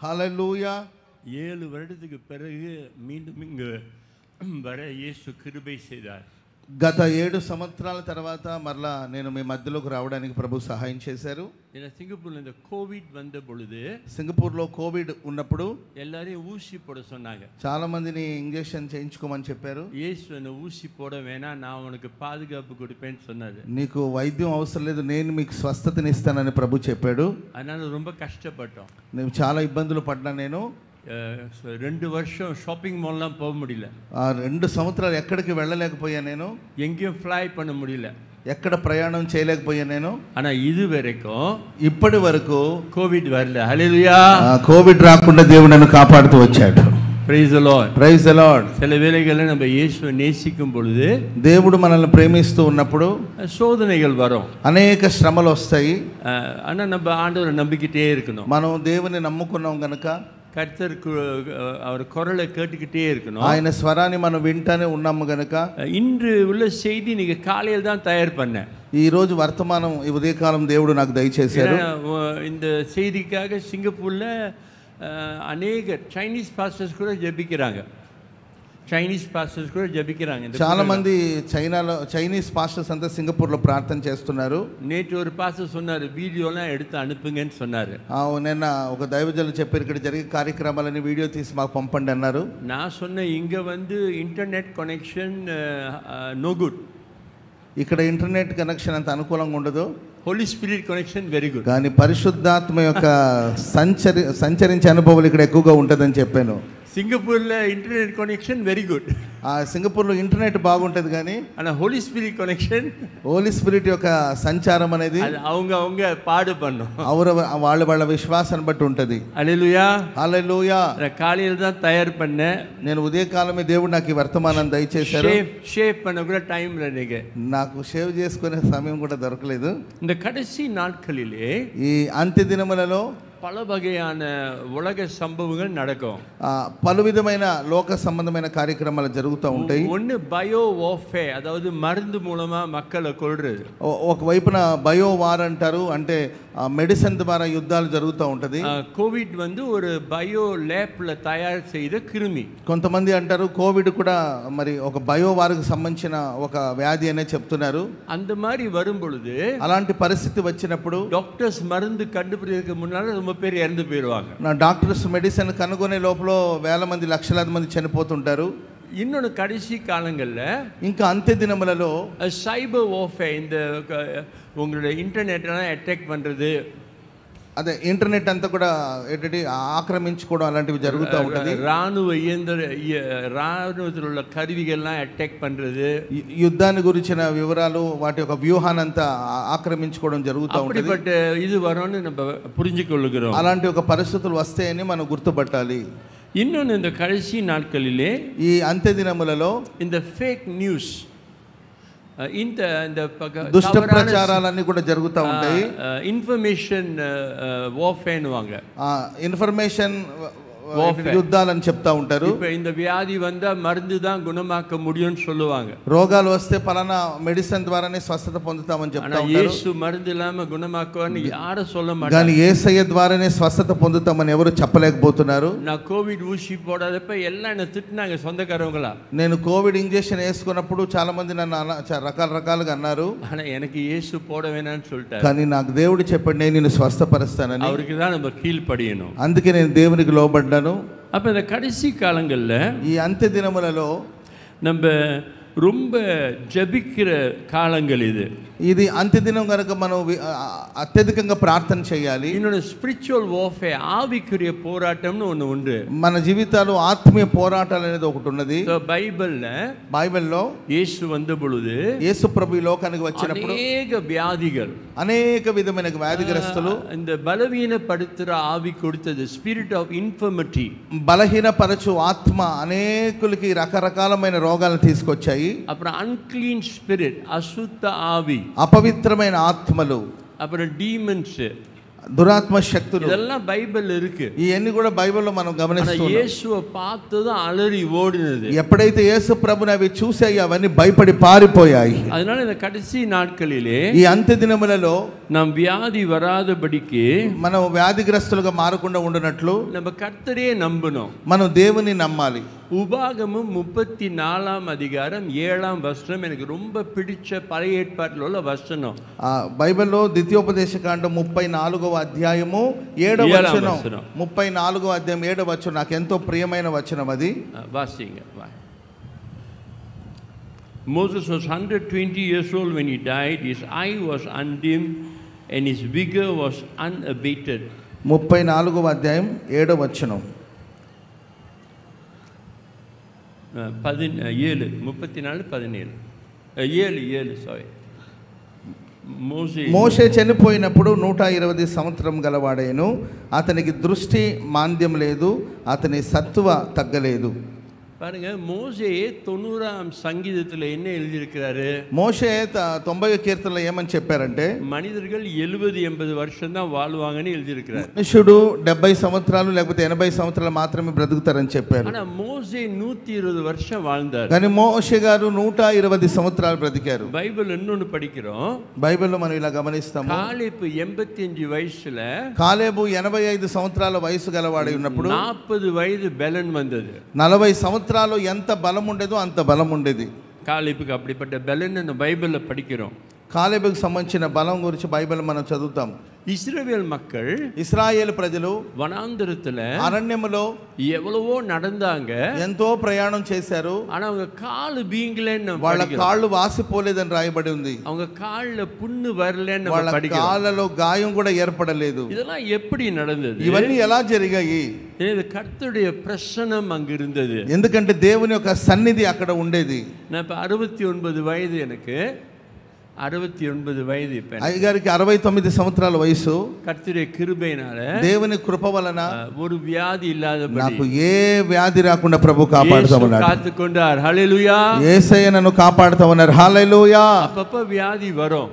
హల్లెలూయా. 7 வருடத்துக்கு பிறகு மீண்டும் இங்கு வர இயேசு கிருபை செய்தார். గత 7 సంవత్సరాల తర్వాత మరలా నేను మీ మధ్యలోకి రావడానికి ప్రభు సహాయం చేశారు. సింగపూర్లో இந்த கோவிட் வந்த பொழுது, సింగపూర్లో కోవిడ్ ఉన్నప్పుడు எல்லாரையும் ஊசி போட சொன்னாங்க. చాలా మందిని ఇంజెక్షన్ చేయించుకోమని చెప్పారు. இயேசு என்ன ஊசி போட வேணாம், நான் உனக்கு பாதுகாப்பு கொடுப்பேன்னு சொன்னாரு. నీకు వైద్యం అవసరం లేదు, నేను మీకు స్వస్థతని ఇస్తానని ప్రభు చెప్పాడు. அதனால ரொம்ப கஷ்டப்பட்டோம். నేను చాలా ఇబ్బందులు పడ్డా. నేను 2 வருஷம் ஷாப்பிங் மால்லாம் போக முடியல. 2 సంవత్సరాలు ఎక్కడికి వెళ్ళలేకపోయా. నేను எங்கேயும் ஃப்ளை பண்ண முடியல, ఎక్కడ ప్రయాణం చేయలేకపోయా. నేను ஆனா இது வரைக்கும் ఇప్పటి వరకు కోవిడ్ வரல. హల్లెలూయా. కోవిడ్ రాకుండా దేవుడు నన్ను కాపాడుతూ వచ్చాడు. Praise the lord. Praise the lord. சில வேளைகளில் நம்ம இயேசுவை நேசிக்கும் பொழுது, దేవుడు మనల్ని ప్రేమిస్తూ ఉన్నప్పుడు சோதனைகள் வரும், అనేక శ్రమలు వస్తాయి. ஆனா நம்ம ஆண்டவரை நம்பிக்கிட்டே இருக்கணும். మనం దేవుని నమ్ముకున్నాం గనుక கர்த்தருக்கு அவர் குரலை கேட்டுக்கிட்டே இருக்கணும். ఆయన స్వరాన్ని మనం వింటానే ఉన్నాము గనుక இன்று உள்ள செய்தி நீங்க காலையில் தான் தயார் பண்ணேன். ఈ రోజు వర్తమానం ఈ ఉదయకాలం దేవుడు నాకు దయచేశారు. இந்த செய்திக்காக సింగపూర్ல అనేక చైనీస్ పాస్టర్స్ కూడా జెబిக்கிறாங்க. చాలా మంది చైనీస్ పాస్టర్స్ అంతా సింగపూర్ లో ప్రార్థన చేస్తున్నారు. நேற்று ஒரு பாஸ்டர் சொன்னாரு, வீடியோலாம் எடுத்து அனுப்புங்கன்னு சொன்னாரு. నిన్న ఒక దైవజనులు చెప్పారు, ఇక్కడ జరిగే కార్యక్రమాలని వీడియో తీసి మాకు పంపండి అన్నారు. நான் சொன்னேன், இங்க வந்து இன்டர்நெட் கனெக்ஷன் நோ குட். ఇక్కడ ఇంటర్నెట్ కనెక్షన్ అంత అనుకూలంగా ఉండదు. Holy spirit connection very good. కానీ పరిశుద్ధాత్మ యొక్క సంచరించే అనుభవాలు ఇక్కడ ఎక్కువగా ఉంటుందని చెప్పాను. సింగపూర్లో ఇంటర్నెట్ కనెక్షన్ వెరీ గుడ్. సింగపూర్లో ఇంటర్నెట్ బాగుంటుంది, కానీ holy spirit connection, holy spirit యొక్క సంచారం అనేది அவங்க பாடு பண்ணும். వాళ్ళ విశ్వాసాన్ని బట్టి ఉంటుంది. హల్లెలూయా. హల్లెలూయా. காலையில தான் தயார் பண்ணேன். నేను ఉదయకాలమే దేవుడు నాకు ఈ వర్తమానాన్ని దయచేశారు. షేవ్ பண்ண கூட டைம் இல்ல. నాకు షేవ్ చేసుకునే సమయం కూడా దొరకలేదు. இந்த கடைசி நாட்களிலே, ఈ అంత్య దినములలో பல வகையான உலக சம்பவங்கள் நடக்கும். పలు విధమైన లోక సంబంధమైన కార్యక్రమాలు జరుగుతూ ఉంటాయి. ஒன்னு பயோ வார்ஃபேர், அதாவது மருந்து மூலமா மக்களை கொல்றது. ఒక వైపున బయో వార్ అంటారు, అంటే మెడిసిన్ ద్వారా యుద్ధాలు జరుగుతూ ఉంటది. కోవిడ్ வந்து ஒரு பயோ ల్యాబ్ல తయారు செய்த கிருமி. కొంతమంది అంటారు కోవిడ్ కూడా మరి ఒక బయో వార్కు సంబంధించిన ఒక వ్యాధి అనే చెప్తున్నారు. அந்த மாதிரி வரும் பொழுது, అలాంటి పరిస్థితి వచ్చినప్పుడు డాక్టర్స్ మருந்து కண்டுபிடிக்கிறதுக்கு முன்னால ரொம்ப பேர் இறந்து போயிடுவாங்க. నా డాక్టర్స్ మెడిసిన్ కనుగొనే లోపల వేల మంది లక్షలాది మంది చనిపోతుంటారు. இன்னொன்று కடைசி కాలంగள்ல, ఇంకా అంత్య దినములలో సైబర్ వార్ఫేర్, இந்த உங்களுடைய இன்டர்நெட் எல்லாம் அட்டாக் பண்றது, అదే ఇంటర్నెట్ అంతా కూడా ఏంటంటే ఆక్రమించుకోవడం అలాంటివి జరుగుతూ ఉంటుంది. రాணுవத்தில் உள்ள கருவிகள்லாம் அட்டாக் பண்றது, యుద్ధాన్ని గురించిన వివరాలు వాటి యొక్క వ్యూహాన్ని అంతా ఆక్రమించుకోవడం జరుగుతూ ఉంటుంది. அப்படிப்பட்ட இது வரும்னு நம்ம புரிஞ்சுக்கொள்கிறோம். అలాంటి ఒక పరిస్థితులు వస్తాయని మనం గుర్తుపట్టాలి. இன்னொன்று, இந்த கடைசி நாட்களிலே, ఈ అంత్య దినములలో இந்த ఫేక్ న్యూస్, இந்த దుష్ట ప్రచారాలన్నీ కూడా జరుగుతూ ఉంటాయి. ఇన్ఫర్మేషన్ వార్ఫేర్ వాంగ, ఇన్ఫర్మేషన్ యుద్ధాలని చెప్తా ఉంటారు. இப்போ இந்த வியாதி வந்தா மருந்து தான் குணமாக்க முடியும்னு சொல்லுவாங்க. రోగాలు వస్తే పలానా మెడిసిన్ ద్వారానే స్వస్థత పొందుతామని చెప్తా ఉంటారు. యేసు మருந்து ఇல்லாம గుణమాకువని యారు சொல்ல மாட்டாங்க. కానీ యేసయ్య ద్వారానే స్వస్థత పొందుతామని ఎవరు చెప్పలేకపోతున్నారు. నా కోవిడ్ ஊசி போடாதப்ப எல்லாம் என்ன திட்டுனாங்க சொந்தக்காரங்களா. నేను కోవిడ్ ఇంజెక్షన్ వేసుకున్నప్పుడు చాలా మంది నన్ను రకరకాలుగా అన్నారు. ஆனா எனக்கு యేసు போட வேணாம்னு சொல்லிட்டாரு. కానీ నాకు దేవుడు చెప్పాడు, నేను నిన్ను స్వస్థపరుస్తానని. அவருக்கு தான் நம்ம கீழ்ப்படியணும். అందుకే నేను దేవునికి లోబడ్డాను. அப்ப இந்த கடைசி காலங்கள்ல, ఈ అంత్య దినములలో நம்ம ரொம்ப ஜபிக்கிற காலங்கள் ఇది అంత్య దినం కనుక మనం అత్యధికంగా ప్రార్థన చేయాలి. இன்னொரு ஸ்பிரிச்சுவல் வார்ஃபேர், ஆவிக்குரிய போராட்டம்னு ஒன்று உண்டு. మన జీవితాలు ఆత్మీయ పోరాటాలు అనేది ఒకటి ఉన్నది. బైబిల్లో యేసు வந்த பொழுது, యేసు ప్రభు ఈ లోకానికి వచ్చినప్పుడు అనేక వ్యాధిகள், అనేక విధమైన వ్యాధిగ్రస్తులు, இந்த பலவீனப்படுத்துற ஆவி கொடுத்தது, ஸ்பிரிட் ஆஃப் இன்ஃபர்மிட்டி, బలహీనపరచు ఆత్మ అనేకులకి రకరకాలమైన రోగాలను తీసుకొచ్చాయి. அப்புறம் அன்க்ளீன் ஸ்பிரிட், அசுத்த ஆவி, అపవిత్రమైన ఆత్మలు, அப்புறம் డీమన్స్, దురాత్మ శక్తులు, இதெல்லாம் பைபிள் இருக்கு. ఇవన్నీ కూడా బైబిల్లో మనం ஆனா గమనిస్తున్నాం. இயேசுவை பார்த்ததும் அலறி ஓடினது. ఎప్పుడైతే యేసు ప్రభుని అవి చూసాయి అవన్నీ భయపడి పారిపోయాయి. அதனால இந்த கடைசி நாட்களிலே ఈ అంత్య దినములలో நாம் வியாதி வராதபடிக்கு మనం వ్యాధిగ్రస్తులుగా మారకుండా ఉండనట్లు நம்ம கர்த்தரையே நம்பணும். మనం దేవుని నమ్మాలి. உபாகமம் 34ஆம் அதிகாரம் 7ஆம் வசனம் எனக்கு ரொம்ப பிடிச்ச பழைய ஏற்பாட்டில் உள்ள வசனம். బైబిల్లో ద్వితీయోపదేశ కాండం 34వ అధ్యాయము 7వ వచనం, 34వ అధ్యాయం 7వ వచనం నాకు ఎంతో ప్రియమైన వచనం అది. வாசிங்க. Moses was 120 years old when he died. His eye was undimmed and his vigor was unabated. 34వ అధ్యాయం 7వ వచనం. 7 మోషే చనిపోయినప్పుడు 120 సంవత్సరం గలవాడైను, అతనికి దృష్టి మాంద్యం లేదు, అతని సత్తువ తగ్గలేదు. பாருங்க, மோசே 90ஆம் சங்கீதத்தில் என்ன எழுதியிருக்கிறாரு? మోషే 90వ కీర్తనలో ఏమని చెప్పారంటే மனிதர்கள் 70-80 வருஷம் தான் வாழ்வாங்கன்னு எழுதியிருக்கிறார். మనుషుడు 70 సంవత్సరాలు లేకపోతే 80 సంవత్సరాలు మాత్రమే బ్రతుకుతారని చెప్పారు. ஆனா மோசே 120 வருஷம் வாழ்ந்தார். కానీ మోషే గారు 120 సంవత్సరాలు బ్రతికారు. బైబిల్ இன்னொன்னு படிக்கிறோம். బైబిల్లో మనం ఇలా గమనిస్తాము. కాలేబు 85 వయసుல, కాలేబు 85 సంవత్సరాల వయసు గలవాడై ఉన్నప్పుడు 40 వయது బలం வந்தது. 40 సంవత్సరాలు ఎంత బలం ఉండేదో అంత బలం ఉండేది. కాలేబుకి அப்படிப்பட்ட బలం நம்ம பைபிள்ல படிக்கிறோம். కాలేబుకి సంబంధించిన బలం గురించి బైబిల్ మనం చదువుతాం. இஸ்ரவேல் மக்கள், ఇశ్రాయేలు ప్రజలు వనాంతరத்துல అరణ్యములో எவ்வளவோ நடந்தாங்க, ఎంతో ప్రయాణం చేశారు. ஆனா அவங்க கால் வீங்கலன்னு వాళ్ళ కాళ్ళు వాసిపోలేదని రాయబడి ఉంది. அவங்க கால்ல புண்ணு வரலன்னு వాళ్ళ படிக்கிறோம். కాళ్ళలో గాయం కూడా ఏర్పడలేదు. இதெல்லாம் எப்படி நடந்தது? ఇవన్నీ ఎలా జరిగాయి? இது கர்த்தருடைய பிரசன்னம் அங்க இருந்தது. ఎందుకంటే దేవుని యొక్క సన్నిధి అక్కడ ఉండేది. நான் இப்ப 69 వయது, எனக்கு 69 వయது. இப்ப అయ్యగారికి 69 సంవత్సరాల వయసు. கர்த்தருடைய கிருபையினால, దేవుని కృప వలన ஒரு வியாதி ఇల్లాదబడి నాకు ఏ వ్యాధి రాకుండా ప్రభు కాపాడుతా ఉన్నాడు. காத்துக்கொண்டார். హల్లెలూయా. యేసయ్య నన్ను కాపాడుతా ఉన్నారు. హల్లెలూయా. அப்பப்ப வியாதி வரும்,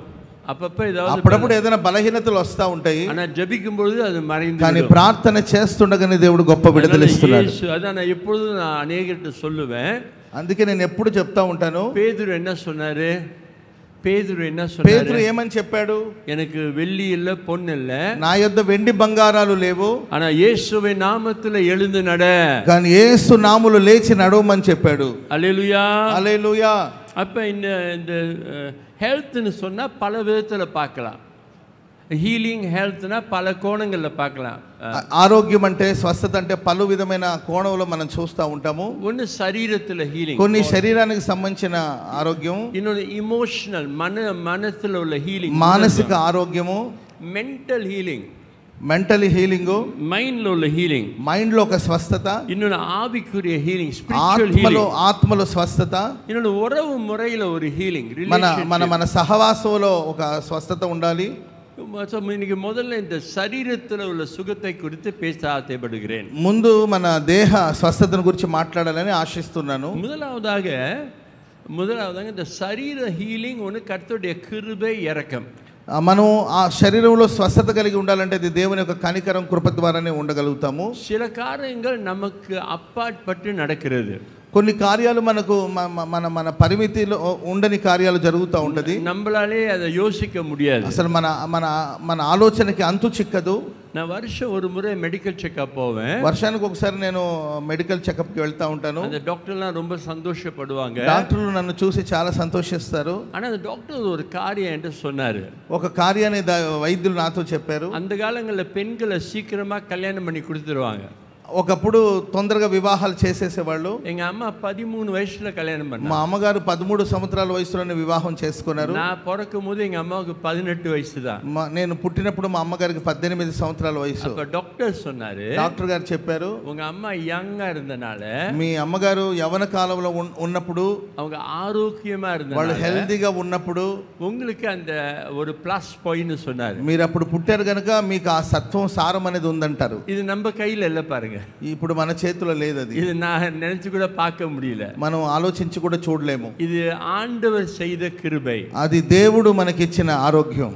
அப்பப்ப ஏதாவது అప్పుడప్పుడు ఏదైనా బలహీనతలు వస్తూ ఉంటాయి. ஆனா ஜெபிக்கும் பொழுது அது மறைந்து కానీ ప్రార్థన చేస్తుండగానే దేవుడు గొప్ప విడుదల ఇస్తున్నాడు. அதான் நான் எப்பொழுதும் அநேகர்கிட்ட சொல்லுவேன். అందుకే నేను ఎప్పుడు చెప్తా ఉంటాను. பேதுரு என்ன சொன்னாரு? పేతురు ఏమని చెప్పాడు? எனக்கு வெள்ளி இல்ல, பொன் இல்ல, నా యొద్ద వెండి బంగారాలు లేవు, ஆனா இயேசுவின் நாமத்துல எழுந்து நட, కానీ యేసు నామములో లేచి నడవమని చెప్పాడు. அல்லேலூயா, హల్లెలూయా. அப்ப இந்த ஹெல்த்னு சொன்னா பல விதத்துல பார்க்கலாம். హీలింగ్ హెల్త్న పల కోణంగల్లో பார்க்கலாம். ఆరోగ్యం అంటే, స్వస్థత అంటే పలు విధమైన కోణంలో మనం చూస్తూ ఉంటాము. ஒன்று శరీరத்துல హీలింగ్, కొన్ని శరీరానికి సంబంధించిన ఆరోగ్యం, இன்னொன்று ఇమోషనల్ మనసుல உள்ள హీలింగ్, మానసిక ఆరోగ్యము, మెంటల్ హీలింగ్, మెంటల్ హీలింగ్, మైండ్లో உள்ள హీలింగ్, మైండ్లో ఒక స్వస్థత, இன்னொன்று ஆவிக்குரிய ஹீலிங், ஸ்பிரிச்சுவல் ஹீலிంగ్, ఆత్మలో స్వస్థత, இன்னொன்று உறவு முறையில ஒரு ஹீலிంగ్, మన సహవాసంలో ఒక స్వస్థత ఉండాలి. இன்னைக்கு முதல்ல இந்த சரீரத்தில் உள்ள சுகத்தை குறித்து பேச ஆசைப்படுகிறேன். ముందు మన దేహ స్వస్థతను గురించి మాట్లాడాలని ఆశిస్తున్నాను. முதலாவதாக இந்த சரீர ஹீலிங் ஒன்று கர்த்தருடைய கிருபை இரக்கம். మనం ఆ శరీరంలో స్వస్థత కలిగి ఉండాలంటే అది దేవుని యొక్క కనికరం కృప ద్వారానే ఉండగలుగుతాము. சில காரியங்கள் நமக்கு அப்பாற்பட்டு நடக்கிறது. కొన్ని కార్యాలు మనకు మన పరిమితిలో ఉండని కార్యాలు జరుగుతూ ఉంటది. நம்மளாலே அதை யோசிக்க முடியாது. అసలు మన ఆలోచనకి అంతు చిక్కదు. நான் வருஷம் ஒரு முறை மெடிக்கல் செக்அப் போவேன். వర్షానికి ఒకసారి నేను మెడికల్ చెకప్కి వెళ్తా ఉంటాను. அந்த டாக்டர்லாம் ரொம்ப சந்தோஷப்படுவாங்க. డాక్టర్లు నన్ను చూసి చాలా సంతోషిస్తారు. ஆனா அந்த டாக்டர் ஒரு காரியம் என்று சொன்னாரு. ఒక కార్యాన్ని వైద్యులు నాతో చెప్పారు. அந்த காலங்களில் பெண்களை சீக்கிரமா கல்யாணம் பண்ணி கொடுத்துருவாங்க. ఒకప్పుడు తొందరగా వివాహాలు చేసేసేవాళ్ళు. எங்க అమ్మ 13 వయసులో కళ్యాణం பண்ணாங்க. మా అమ్మగారు 13 సంవత్సరాల వయసులోనే వివాహం చేసుకున్నారు. నా పొరకముందు எங்க అమ్మకు 18 వయసు தான். నేను పుట్టినప్పుడు మా అమ్మగారికి 18 సంవత్సరాల వయసు. அப்ப డాక్టర్ சொன்னாரு, డాక్టర్ గారు చెప్పారు, உங்க அம்மா யங்கா இருந்தனால, మీ అమ్మగారు యవన కాలంలో ఉన్నప్పుడు, அவங்க ஆரோக்கியமா இருந்தனால, వాళ్ళు హెల్తీగా ఉన్నప్పుడు உங்களுக்கு அந்த ஒரு ప్లస్ పాయింట్ சொன்னாரு. మీరు అప్పుడు పుట్టారు గనుక మీకు ఆ సత్వం సారం అనేది ఉందంటారు. ఇది நம்ம கையில இல்ல பாருங்க. பாருங்க. ఇప్పుడు మన చేతిలో లేదు అది. இது நான் நினைச்சு கூட பார்க்க முடியல. మనం ఆలోచించి కూడా చూడలేము. இது ஆண்டவர் செய்த கிருபை. అది దేవుడు మనకిచ్చిన ఆరోగ్యం.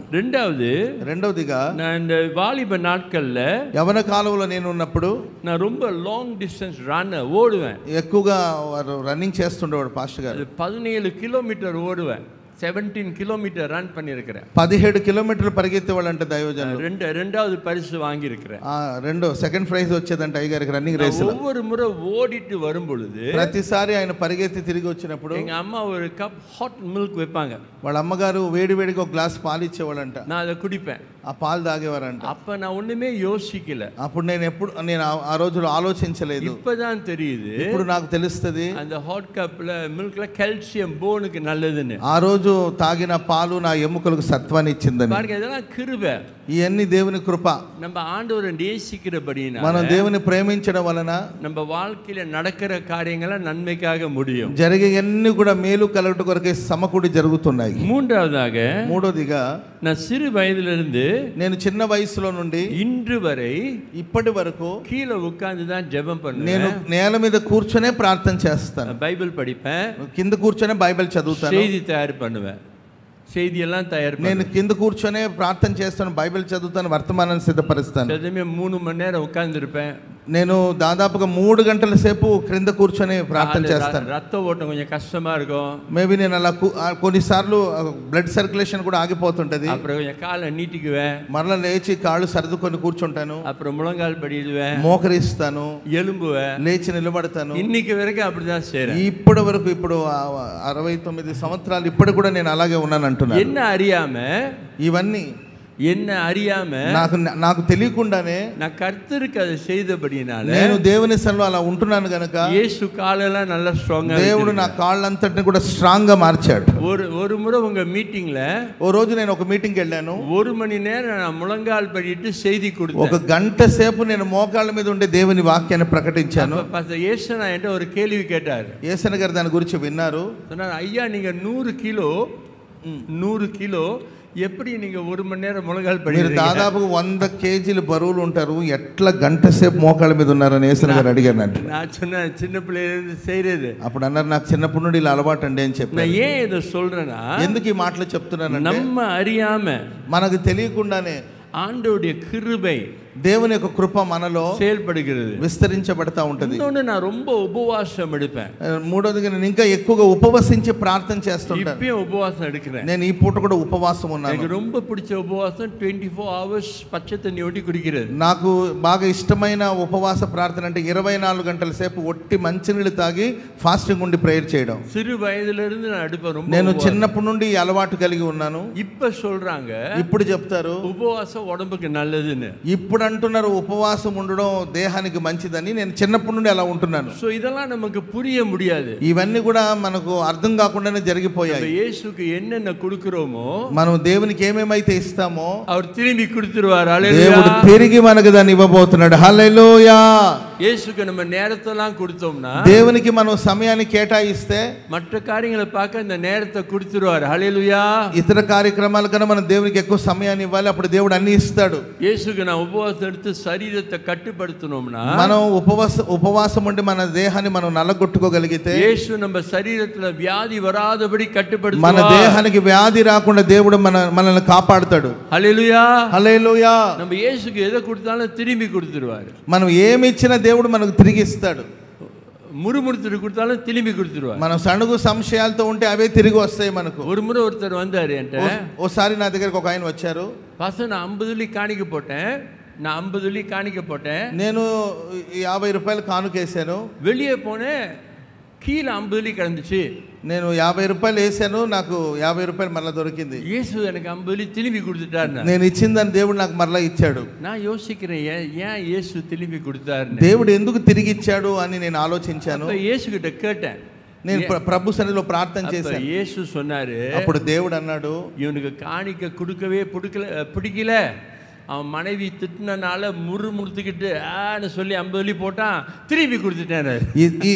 రెండవదిగా நான் இந்த வாலிப நாட்கள்ல యవన కాలంలో నేను ఉన్నప్పుడు நான் ரொம்ப లాంగ్ డిస్టెన్స్ ఓడుவேன். ఎక్కువగా రన్నింగ్ చేస్తుండేవాడు పాస్టర్ గారు. 17 కిలోమీటర్ ఓడుவேன். 17 kilometer ரன் பண்ணியிருக்கிறேன். 17 కిలోమీటర్లు పరిగెత్తేవాళ్ళంట దైవజనులు. రెండవది పరిసు வாங்கியிருக்கிறேன். సెకండ్ ప్రైజ్ వచ్చేదంట అయ్యగారికి రన్నింగ్ రేస్ లో. ஒவ்வொரு முறை ஓடிட்டு வரும் பொழுது ప్రతిసారి ఆయన పరిగెత్తి తిరిగి వచ్చినప్పుడు எங்க అమ్మ ஒரு కప్ హాట్ మిల్క్ வைப்பாங்க. వాళ్ళ అమ్మగారు వేడి వేడిగా ఒక గ్లాస్ పాలు ఇచ్చేవాళ్ళంట. நான் அதை குடிப்பேன். ఆ పాలు తాగేవారంట. அப்ப நான் ஒண்ணுமே யோசிக்கல. అప్పుడు నేను ఆ రోజులో ఆలోచించలేదు. இப்பதான் தெரியுது. ఇప్పుడు నాకు తెలుస్తది அந்த హాట్ కప్ல మిల్క్ல కాల్షియం బోన్కి நல்லதுன்னு. ఆ రోజు తాగిన పాలు నా ఎముకలకు సత్వాన్ని ఇచ్చిందని. பாருங்க இதெல்லாம் கிருபை. ఇవన్నీ దేవుని కృప. நம்ம ஆண்டவரை நேசிக்கிறபடினா మనం దేవుని ప్రేమించడం వలన நம்ம வாழ்க்கையில நடக்கிற காரியங்கள நன்மைக்காக முடியும். జరిగేవన్నీ కూడా మేలు కలుగుట కొరకే సమకూడి జరుగుతున్నాయి. మూడోదిగా నా சிறு வயதிலிருந்து నేను చిన్న వయసులో నుండి இன்று வரை ఇప్పటి వరకు கீழ உட்கார்ந்து தான் ஜெபம் பண்ணுவேன். నేను నేల మీద కూర్చొనే ప్రార్థన చేస్తాను. బైబిల్ படிப்பேன். కింద కూర్చొనే బైబిల్ చదువుతాను. செய்தி தயார் பண்ணுவேன். செய்தியெல்லாம் தயார் నేను కింద కూర్చొనే ప్రార్థన చేస్తాను, బైబిల్ చదువుతాను, వర్తమానాన్ని సిద్ధపరుస్తాను. 3 மணி நேரம் உட்கார்ந்திருப்பேன். నేను దాదాపుగా 3 గంటల సేపు క్రింద కూర్చొని ప్రార్థన చేస్తాను. రక్త ఓటం కొంచెం కష్టమా இருக்கும். మేబీ నేను అలా కొన్నిసార్లు బ్లడ్ సర్క్యులేషన్ కూడా ఆగిపోతుంటది. అప్పుడు కొంచెం కాళ్ళ నీటికువేன். మరలా లేచి కాళ్ళు సర్దుకొని కూర్చుంటాను. అప్పుడు ముళంగాల్ పడిడువేன். మోకరిస్తాను, ఎలుంబువేன், లేచి నిలబడతాను. இன்னைக்கு వరకు அப்படிதான் செய்றேன். ఇప్పటి వరకు ఇప్పుడు 69 సంవత్సరాలు ఇప్పుడు కూడా నేను అలాగే ఉన్నాను అంటున్నాను. என்ன அறியாம ఇవన్నీ என்ன அறியாம నాకు తెలియకుండానే నా కర్తருக்கு అది செய்தபடினால నేను దేవుని సన్నిధిలో అలా ఉంటున్నాను గనుక యేసు కాళ్ళెல்லாம் நல்ல స్ట్రాంగ్ గా దేవుడు నా కాళ్ళంతటిని కూడా స్ట్రాంగ్ గా మార్చాడు. ஒரு முறை உங்க மீட்டிங்ல ఓ రోజు నేను ఒక మీటింగ్ కి వెళ్ళాను. 1 மணி நேரம் நான் முழங்கால் படிட்டு செய்தி கொடுத்தேன். ఒక గంట సేపు నేను మోకాళ్ళ మీద ఉండే దేవుని వాక్యాన్ని ప్రకటించాను. పాస్టర్ యేసన అంటే ఒక కేள்வி கேட்டார். యేసన గారు దాని గురించి విన్నారు. சொன்னார், ஐயா நீங்க 100 கிலோ எப்படி நீங்க 1 மணி நேரம் முழங்கால் మీరు దాదాపు 100 కేజీలు బరువులు ఉంటారు, ఎట్లా గంట సేపు మోకాళ్ళ మీద ఉన్నారని యేసన గారు అడిగారు. நான் சொன்ன சின்ன பிள்ளையில செய்யறது. అప్పుడు అన్నారు, నాకు చిన్నప్పటి నుండి ఇలా అలవాటు అండి అని చెప్పాను. நான் ஏன் இத சொல்றேன்னா, ఎందుకు ఈ మాటలు చెప్తున్నానంటే நம்ம அறியாம మనకు తెలియకుండానే ఆండవుడి కృపై దేవుని యొక్క కృప మనలో செயல்படுகிறது, విస్తరించబడతా ఉంటది. இன்னொன்னு நான் ரொம்ப உபவாசம் எடுப்பேன். మూడోదిగా నేను ఇంకా ఎక్కువగా ఉపవసించి ప్రార్థన చేస్తుంటాను. இப்பயும் உபவாசம் எடுக்கிறேன். నేను ఈ పూట కూడా ఉపవాసం ఉన్నాను. எனக்கு ரொம்ப பிடிச்ச உபவாசம் 24 hours பச்சை தண்ணி ஒட்டி குடிக்கிறது. నాకు బాగా ఇష్టమైన ఉపవాస ప్రార్థన అంటే 24 గంటల సేపు ఒట్టి మంచినీళ్ళు తాగి ఫాస్టింగ్ ఉండి ప్రేయర్ చేయడం. சிறு వయదిలిருந்து நான் எடுப்பேன். ரொம்ப నేను చిన్నప్పటి నుండి ఈ అలవాటు కలిగి ఉన్నాను. இப்ப சொல்றாங்க, ఇప్పుడు చెప్తారు ఉపవాసం ఉடம்புக்கு நல்லதுன்னு. ఇప్పుడు అంటున్నారు ఉపవాసం ఉండడం దేహానికి మంచిదని. నేను చిన్నప్పటి నుండి అలా ఉంటున్నాను. సో இதெல்லாம் நமக்கு புரிய முடியாது. ఇవన్నీ కూడా మనకు అర్థం కాకుండానే జరిగిపోయాయి. యేసుకి ఎన్నెన్న కుడుకురోమో, మనం దేవునికి ఏమేమైతే ఇస్తామో அவர் திரும்பி கொடுத்துருவார். హల్లెలూయా. దేవుడు తిరిగి మనకు దాన్ని ఇవ్వబోతున్నాడు. హల్లెలూయా. యేసుకి நம்ம நேரத்தெல்லாம் கொடுத்தோம்னா, దేవునికి మనం సమయాన్ని కేటాయిస్తే மற்ற காரியங்களை பார்க்க இந்த நேரத்தை கொடுத்துருவார். హల్లెలూయా. ఇతర కార్యక్రమాల కన్నా మనం దేవునికి ఎక్కువ సమయాన్ని ఇవ్వాలి, అప్పుడు దేవుడు అన్ని ఇస్తాడు. యేసుకి நான் ఉపవాసం எடுத்து శరీరத்தை కట్టుబడుతునోம்னா, మనం ఉపవాసం ఉండి మన దేహాన్ని మనం నల్లగొట్టుకోగలిగితే, యేసు நம்ம శరీరத்துல వ్యాధి వరాదబడి కట్టుబడుతువారు. మన దేహానికి వ్యాధి రాకుండా దేవుడు మనల్ని కాపాడుతాడు. హల్లెలూయా. హల్లెలూయా. நம்ம యేసుకి ఏదో கொடுத்தாலும் திரும்பி கொடுத்துருவார். మనం ఏమి ఇచ్చినా దేవుడు మనకు తిరిగి ఇస్తాడు. మురుమురుతుడు கொடுத்தாலும் திரும்பி கொடுத்துருவார். మనం సణుగు సంశయాలతో ఉంటే అవే తిరిగి వస్తాయి మనకు. ஒரு முறை ஒருத்தர் வந்தாரு అంటే, ఓసారి నా దగ్గరికి ఒక ఆయన వచ్చారు. பாஸ்டர் நான் 50 வெள்ளி காணிக்க போட்டேன். నేను 50 రూపాయలు కానుకేసాను. வெளியே போனேன், கீழே 50 வெள்ளி கிடந்துச்சு. నేను 50 రూపాయలు వేసాను, నాకు 50 రూపాయలు మరలా దొరికింది. యేసు எனக்கு 50 வெள்ளி திரும்பி கொடுத்துட்டார். నేను ఇచ్చిందని దేవుడు నాకు మరలా ఇచ్చాడు. நான் யோசிக்கிறேன், ஏன் యేసు திரும்பி கொடுத்தாரு, దేవుడు ఎందుకు తిరిగి ఇచ్చాడు అని నేను ఆలోచించాను. యేసు கிட்ட கேட்டேன். నేను ప్రభు సన్నిధిలో ప్రార్థన చేశాను. యేసు சொன்னாரு, అప్పుడు దేవుడు అన్నాడు, இவனுக்கு காணிக்க கொடுக்கவே பிடிக்கல, அவன் மனைவி திட்டினால முறுமுறுத்துக்கிட்டு ஆன்னு சொல்லி 50 வெள்ளி போட்டான், திரும்பி கொடுத்துட்டாரு.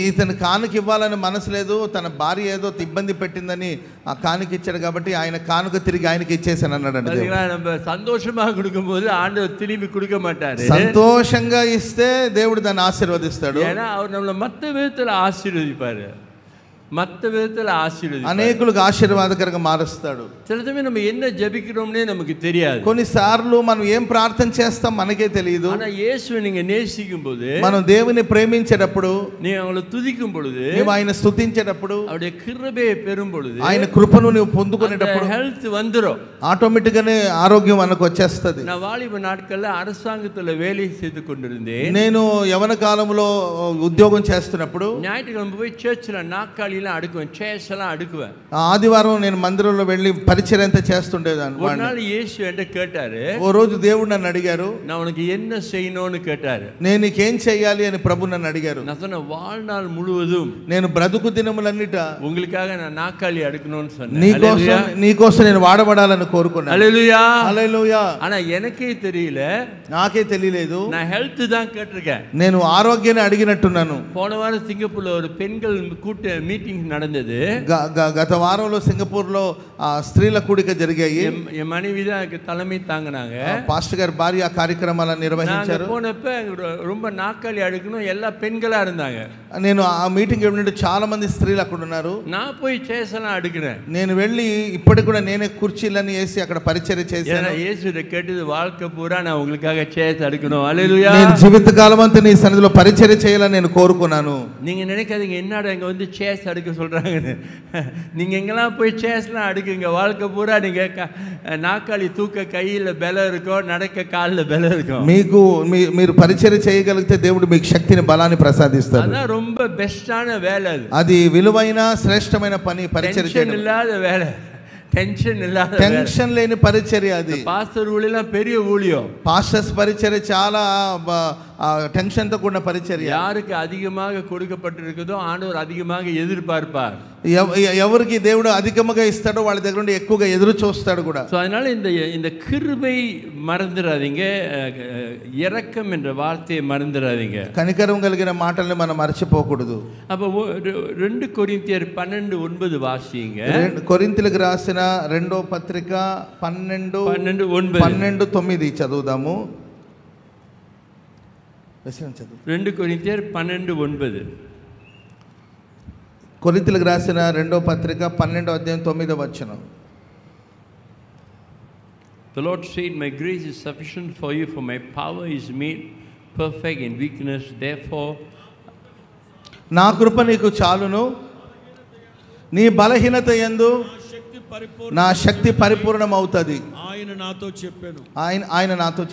ఇతను కానుక ఇవ్వాలని మనసు లేదు, తన భార్య ఏదో ఇబ్బంది పెట్టిందని ఆ కానుక ఇచ్చాడు కాబట్టి ఆయన కానుక తిరిగి ఆయనకి ఇచ్చేసాను అన్నాడు. நம்ம சந்தோஷமா கொடுக்கும்போது ஆண்டவர் திரும்பி கொடுக்க மாட்டாரு. సంతోషంగా ఇస్తే దేవుడు దాన్ని ఆశీర్వదిస్తాడు. ஏன்னா அவர் நம்மளை மற்ற விதத்துல ஆசீர்வதிப்பாரு, மற்ற விதத்தில் ஆசீர்வதி అనేకులకు ఆశీర్వాదకరంగా మారుస్తాడు. சில சமயம் நம்ம என்ன ஜெபிக்கிறோம்னே நமக்கு தெரியாது. కొన్నిసార్లు మనం ఏం ప్రార్థన చేస్తాం మనకే తెలియదు. ஆனா இயேசுவை நீங்க நேசிக்கும் போது, మనం దేవుని ప్రేమించేటప్పుడు, நீங்க அவங்களை துதிக்கும் பொழுது, నీవు ఆయన స్తుతించేటప్పుడు, அவருடைய கிருபையை பெறும் பொழுது, ఆయన కృపను నీవు పొందుకునేటప్పుడు హెల్త్ வந்துரும். ఆటోమేటిక్ గానే ఆరోగ్యం మనకు వచ్చేస్తది. నా వాలిబ నాட்கள்ல அரசாங்கத்துல வேலை செய்து கொண்டிருந்தேன். నేను యవన కాలంలో ఉద్యోగం చేస్తున్నప్పుడు ஞாயிற்றுக்கிழமை போய் சர்ச்சில் நாற்காலியெல்லாம் அடுக்குவேன், சேர்ஸ் எல்லாம் அடுக்குவேன். ఆదివారం నేను మందిరంలో వెళ్ళి పరిచర్య అంతా చేస్తుండేదాన్ని. ஒரு நாள் இயேசு என்கிட்ட கேட்டாரு, ఓ రోజు దేవుడు నన్ను అడిగారు, நான் உனக்கு என்ன செய்யணும்னு கேட்டாரு. నేను నీకేం చేయాలి అని ప్రభు నన్ను అడిగారు. நான் சொன்னேன், வாழ்நாள் முழுவதும் నేను బ్రతుకు దినములన్నిట உங்களுக்காக நான் நாற்காலி அடுக்கணும்னு சொன்னேன். నీకోసం నేను వాడబడాలని కోరుకున్నాను. హల్లెలూయా హల్లెలూయా. ஆனா எனக்கே தெரியல, నాకే తెలియలేదు, நான் హెల్త్ தான் கேட்டிருக்கேன். నేను ఆరోగ్యాన్ని అడిగినట్టున్నాను. போன வாரம் సింగపూర్లో ஒரு பெண்கள் கூட்ட மீட்டிங் நடந்தது. గత వారంలో సింగపూర్ లో స్త్రీల కూడిక జరిగాయి. என் மனைவி தான் தலைமை தாங்கினாங்க. పాస్టర్ గారి భార్య ఆ కార్యక్రమాలను నిర్వహించారు. போனப்ப ரொம்ப நாற்காலி அடுக்கணும், எல்லா பெண்களா இருந்தாங்க. నేను ఆ మీటింగ్ వెళ్ళినట్టు చాలా మంది స్త్రీలు అక్కడ ఉన్నారు. நான் போய் சேர்ஸ் எல்லாம் அடுக்கிறேன். నేను వెళ్ళి ఇప్పటికి కూడా నేనే కుర్చీలన్నీ వేసి అక్కడ పరిచర్య చేశాను. இயேசுட கேட்டது, வாழ்க்கை பூரா நான் உங்களுக்காக சேர்ஸ் அடுக்கணும். ஹல்லேலூயா. నేను జీవితకాలం అంతా నీ సన్నిధిలో పరిచర్య చేయాలని నేను కోరుకున్నాను. நீங்க நினைக்காதீங்க என்னடா இங்க வந்து சேர்ஸ் அடுக்க சொல்றாங்கன்னு. நீங்க எங்கெல்லாம் போய் சேர்ஸ்லாம் அடுக்குங்க, வாழ்க்கை பூரா நீங்க நாற்காலி தூக்க கையில பலம் இருக்கும், நடக்க காலில் பலம் இருக்கும். మీకు మీరు పరిచర్య చేయగలిగితే దేవుడు మీకు శక్తిని బలాన్ని ప్రసాదిస్తాడు. అదే ரொம்ப బెస్టాன వేலை అది. అది విలువైన శ్రేష్టమైన పని పరిచర్య చేయడం. ఇల్లాத వేலை, టెన్షన్ ఇల్లాத, టెన్షన్ లేని పరిచర్య అది. పాస్టర్ ఊళ్ళో పెరియ ఊழிయం. పాస్టర్స్ పరిచర్య చాలా టెన్షన్ తో కూడిన పరిచర్య. யாருக்கு அதிகமாக கொடுக்கப்பட்டிருக்குதோ ஆண்டவர் அதிகமாக எதிர்பார்ப்பார். ఎవరికి దేవుడు అధికముగా ఇస్తాడో వాళ్ళ దగ్గర నుండి ఎక్కువగా ఎదురు చూస్తాడు కూడా. సో அதனால இந்த கிருபை மறந்துடாதீங்க, இரக்கம் என்ற வார்த்தையை மறந்துடாதீங்க. కనికరం కలిగిన మాటల్ని మనం మర్చిపోకూడదు. அப்ப 2 కొరింథీయులు 12:9 వాసియంగ. కొరింథీయులకు రాసిన 2వ పత్రిక 12:9 చదువుదాము. 2 కొరింథీయులు 12:9. కొరింథీయులకు రాసిన 2వ పత్రిక 12వ అధ్యాయం 9వ వచనం. The Lord said, my grace is sufficient for you, for my power is made perfect in weakness. Therefore, నా కృప నీకు చాలును, నీ బలహీనత యందు నా శక్తి పరిపూర్ణమవుతది. ఆయన నాతో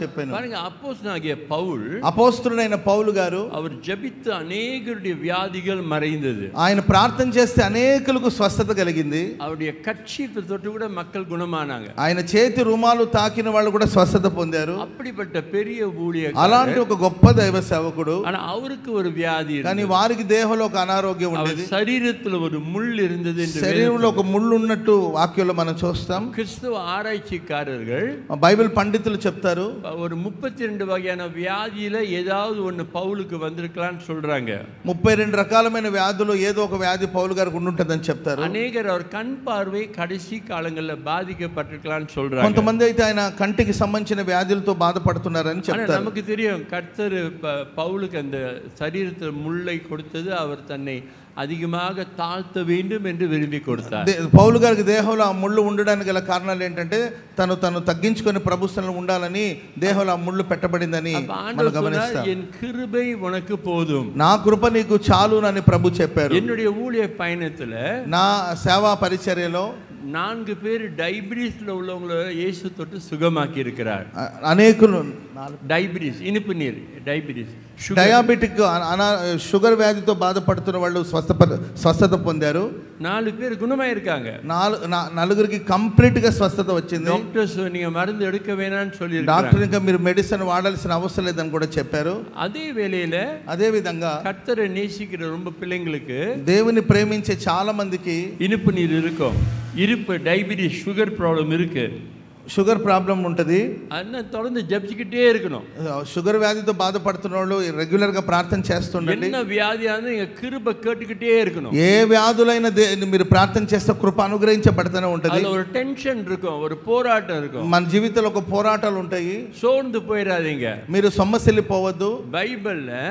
చెప్పాను. பாருங்க, அப்போஸ்தலனாகிய பவுல், అపోస్తలుడైన పౌలు గారు, அவர் ஜெபித்த அநேகருடைய வியாதிகள் மறைந்தது. ఆయన ప్రార్థన చేస్తే అనేకులకు స్వస్థత కలిగింది. அவருடைய கர்ச்சீஃபை தொட்டு கூட மக்கள் குணமானாங்க. ఆయన చేతి రుమాలు తాకిన వాళ్ళు కూడా స్వస్థత పొందారు. அப்படிப்பட்ட பெரிய ஊழியர், అలాంటి ఒక గొప్ప దైవ సేవకుడు. ஆனா அவருக்கு ஒரு வியாதி இருந்தது. కానీ వారికి దేహంలో ఒక అనారోగ్యం ఉండేది. శరీరத்துல ஒரு ముళ్ళు இருந்தது என்று శరీరంలో ఒక ముళ్ళు ఉన్నట్టు వాక్యంలో మనం చూస్తాం. கிறிஸ்தவ ஆராய்ச்சிக்காரர்கள், బైబిల్ పండితులు చెప్తారు, ஒரு 32 வகையான வியாதியில ஏதாவது ஒன்னு பவுலுக்கு வந்திருக்கலாம்னு சொல்றாங்க. 32 రకాలమైన వ్యాధులు ఏదో ఒక వ్యాధి పౌలు గారికి ఉంటుందని చెప్తారు. அநேகர் அவர் கண் பார்வை கடைசி காலங்கள்ல பாதிக்கப்பட்டிருக்கலாம்னு சொல்றாங்க. కొంతమంది అయితే ఆయన కంటికి సంబంధించిన వ్యాధులతో బాధపడుతున్నారని చెప్తారు. நமக்கு தெரியும் கர்த்தர் பவுலுக்கு அந்த சரீரத்தில் முள்ளை கொடுத்தது அவர் தன்னை அதிகமாக தாழ்த்த வேண்டும் என்று விரும்பி கொடுத்தார். పౌలు గారికి దేహంలో ఆ ముళ్ళు ఉండడానికి గల కారణాలు ఏంటంటే తను తగ్గించుకొని ప్రభుత్వంలో ఉండాలని దేహంలో ఆ ముళ్ళు పెట్టబడిందని మనం గమనిస్తాం. என் கிருபை உனக்கு போதும், నా కృప నీకు చాలునని ప్రభు చెప్పారు. என்னுடைய ஊழிய பயணத்துல, నా సేవా పరిచర్యలో 4 பேர் డయాబెటిస్ல உள்ளவங்கள இயேசு தொட்டு சுகமாக்கி இருக்கிறார். అనేకులు డయాబెటిస్, ఇనుపు నీరు, డయాబెటిస్, డయాబెటిక్ షుగర్ వ్యాధితో బాధపడుతున్న వాళ్ళు స్వస్థత పొందారు. 4 பேர் குணமாயிருக்காங்க. 4 కంప్లీట్ గా స్వస్థత వచ్చింది. డాక్టర్స్ நீங்க மருந்து எடுக்க வேணாம்னு சொல்லிருக்காங்க. డాక్టర్ ఇంకా మీరు మెడిసిన్ వాడాల్సిన అవసరం లేదని కూడా చెప్పారు. அதே வேளையில, అదే విధంగా கர்த்தரை நேசிக்கிற ரொம்ப பிள்ளைங்களுக்கு, దేవుని ప్రేమించే చాలా మందికి இனிப்பு நீர் இருக்கும், இருப்பு, டயபிட்டிஸ், சுகர் ப்ராப்ளம் இருக்கு. షుగర్ ప్రాబ్లం ఉంటుంది, అన్న தொடர்ந்து జపించుக்கிட்டே இருக்கணும். షుగర్ వ్యాధితో బాధపడుతున్న వాళ్ళు రెగ్యులర్ గా ప్రార్థన చేస్తుండండి. என்ன வியாதியானது நீங்க கிருபை கேட்டுக்கிட்டே இருக்கணும். ఏ వ్యాధులైనా మీరు ప్రార్థన చేస్తే కృప అనుగ్రహించబడుతూనే ఉంటుంది. அதுல ஒரு டென்ஷன் இருக்கும், ஒரு போராட்டம் இருக்கும். మన జీవితంలో ఒక పోరాటాలు ఉంటాయి. సోర్ந்து పోయిరాதீங்க. మీరు సొమ్మసిల్లిపోవద్దు. బైబిల్లో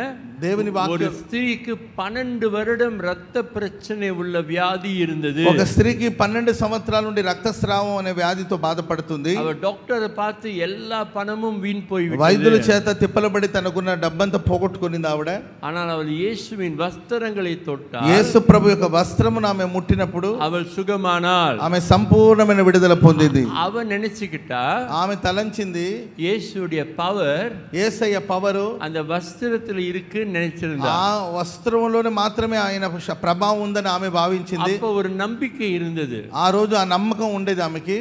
దేవుని వాక్యం, ஒரு ஸ்திரீக்கு 12 வருடம் ரத்த பிரச்சனை உள்ள வியாதி இருந்தது. ఒక స్త్రీకి 12 సంవత్సరాల నుండి రక్తస్రావం అనే వ్యాధితో బాధపడుతుంది. அவ డాక్టర్ பார்த்து எல்லா பணமும் வீண் போய் விட்டது. వైద్యుల చేత తిప్పలబడి తనకున్న డబ్బంతా పోగొట్టుకునింది ఆవిడ. ஆனால் அவள் இயேசுவின் వస్త్రங்களை தொட்டாள். యేసు ప్రభు యొక్క వస్త్రమును ఆమె ముట్టినప్పుడు அவள் சுகமானாள். ఆమె సంపూర్ణమైన విడుదల పొందింది. அவ நினைச்சுக்கிட்டா, ఆమె తలంచింది இயேசுடைய பவர் యేసయ్య పవరు அந்த వస్త్రத்துல இருக்கு நினைச்சிருந்தா. ఆ వస్త్రంలోనే మాత్రమే ఆయన ప్రభావం ఉందని ఆమె భావించింది. அப்ப ஒரு நம்பிக்கை இருந்தது. ఆ రోజు ఆ నమ్మకం ఉండేది ఆమెకి.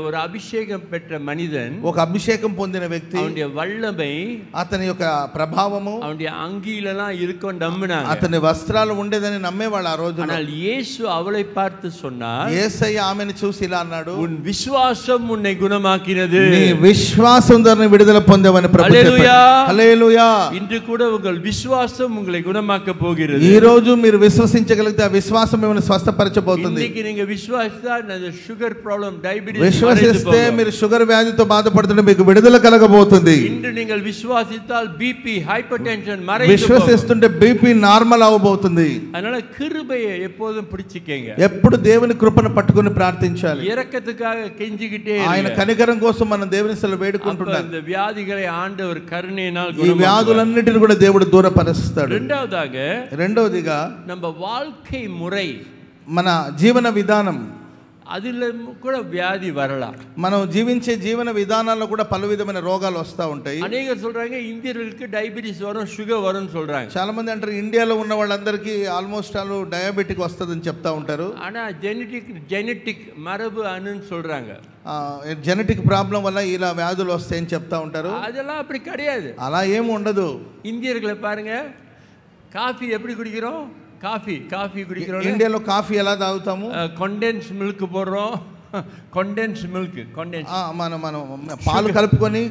ஒரு అభిషేకం பெற்ற మనిதன், ఒక అభిషేకం పొందిన వ్యక్తి, அவனுடைய வல்லமை, అతని యొక్క ప్రభావము அவனுடைய அங்கிலெல்லாம் இருக்கும் நம்பினாங்க. అతని వస్త్రాలు ఉండేదని నమ్మేవాళ్ళు ఆ రోజు. ஆனால் இயேசு அவளை பார்த்து சொன்னார், యేసయ్య ఆమెను చూసి ఇలా అన్నాడు, உன் విశ్వాసం உன்னை గుణமாకినது. నీ విశ్వాసం ద్వారా విడుదల పొందావని ప్రభు చెప్పాడు. హల్లెలూయా. இன்று கூட உங்கள் விசுவாசம் உங்களை குணமாக்க போகிறது. ఈ రోజు మీరు విశ్వసించగలిగితే ఆ విశ్వాసం మిమ్మల్ని స్వస్థపరచబోతుంది. இன்னைக்கு நீங்க విశ్వాసిస్తే அந்த షుగర్ ప్రాబ్లం, డయాబెటిస్, విశ్వసిస్తే మీరు షుగర్ వ్యాధితో బాధపడుతుంటే మీకు విడుదల కలగబోతుంది. இன்று நீங்கள் விசுவாசித்தால் பிபி, ஹைப்பர் டென்ஷன் மறைந்து, విశ్వసిస్తుంటే బీపీ నార్మల్ అవబోతుంది. அதனால கிருபையை எப்போதும் பிடிச்சுக்கங்க. ఎప్పుడు దేవుని కృపను పట్టుకొని ప్రార్థించాలి. இரக்கத்துக்காக கெஞ்சிக்கிட்டே ఆయన కనికరం కోసం మనం దేవుని సన్నిధిలో వేడుకుంటున్నాం. இந்த வியாதிகளை ఆండவர் కరుణైనాల్ ఈ వ్యాధులన్నిటిని కూడా దేవుడు దూరపరుస్తాడు. రెండవదిగా நம்ம வாழ்க்கை முறை, మన జీవన విధానం, அதில் கூட வியாதி வரலாம். మనం జీవించే జీవన విధానాల్లో కూడా పలు విధమైన రోగాలు వస్తూ ఉంటాయి. అనేకరు சொல்றாங்க இந்தியர்களுக்கு డయాబెటిస్ వரும், షుగర్ వரும் சொல்றாங்க. చాలా మంది అంటారు ఇండియాలో ఉన్న వాళ్ళందరికీ ఆల్మోస్ట్ ఆల్ డయాబెటిక్ వస్తుందని చెప్తా ఉంటారు. ஆனா జెనెటిక్ మరబు అను சொல்றாங்க. జెనెటిక్ ప్రాబ్లం వల్ల ఇలా వ్యాధులు వస్తాయని చెప్తా ఉంటారు. அதெல்லாம் அப்படி கிடையாது. అలా ఏమి ఉండదు. இந்தியர்களை பாருங்க, காஃபி எப்படி குடிக்கிறோம்? காஃபி குடிக்கிறோம். ఇండియాలో కాఫీ ఎలా తాగుతాము? కండెన్స్ మిల్క్ போடுறோம். కండెన్స్ మిల్క్, మనం పాలు కలుపుకొని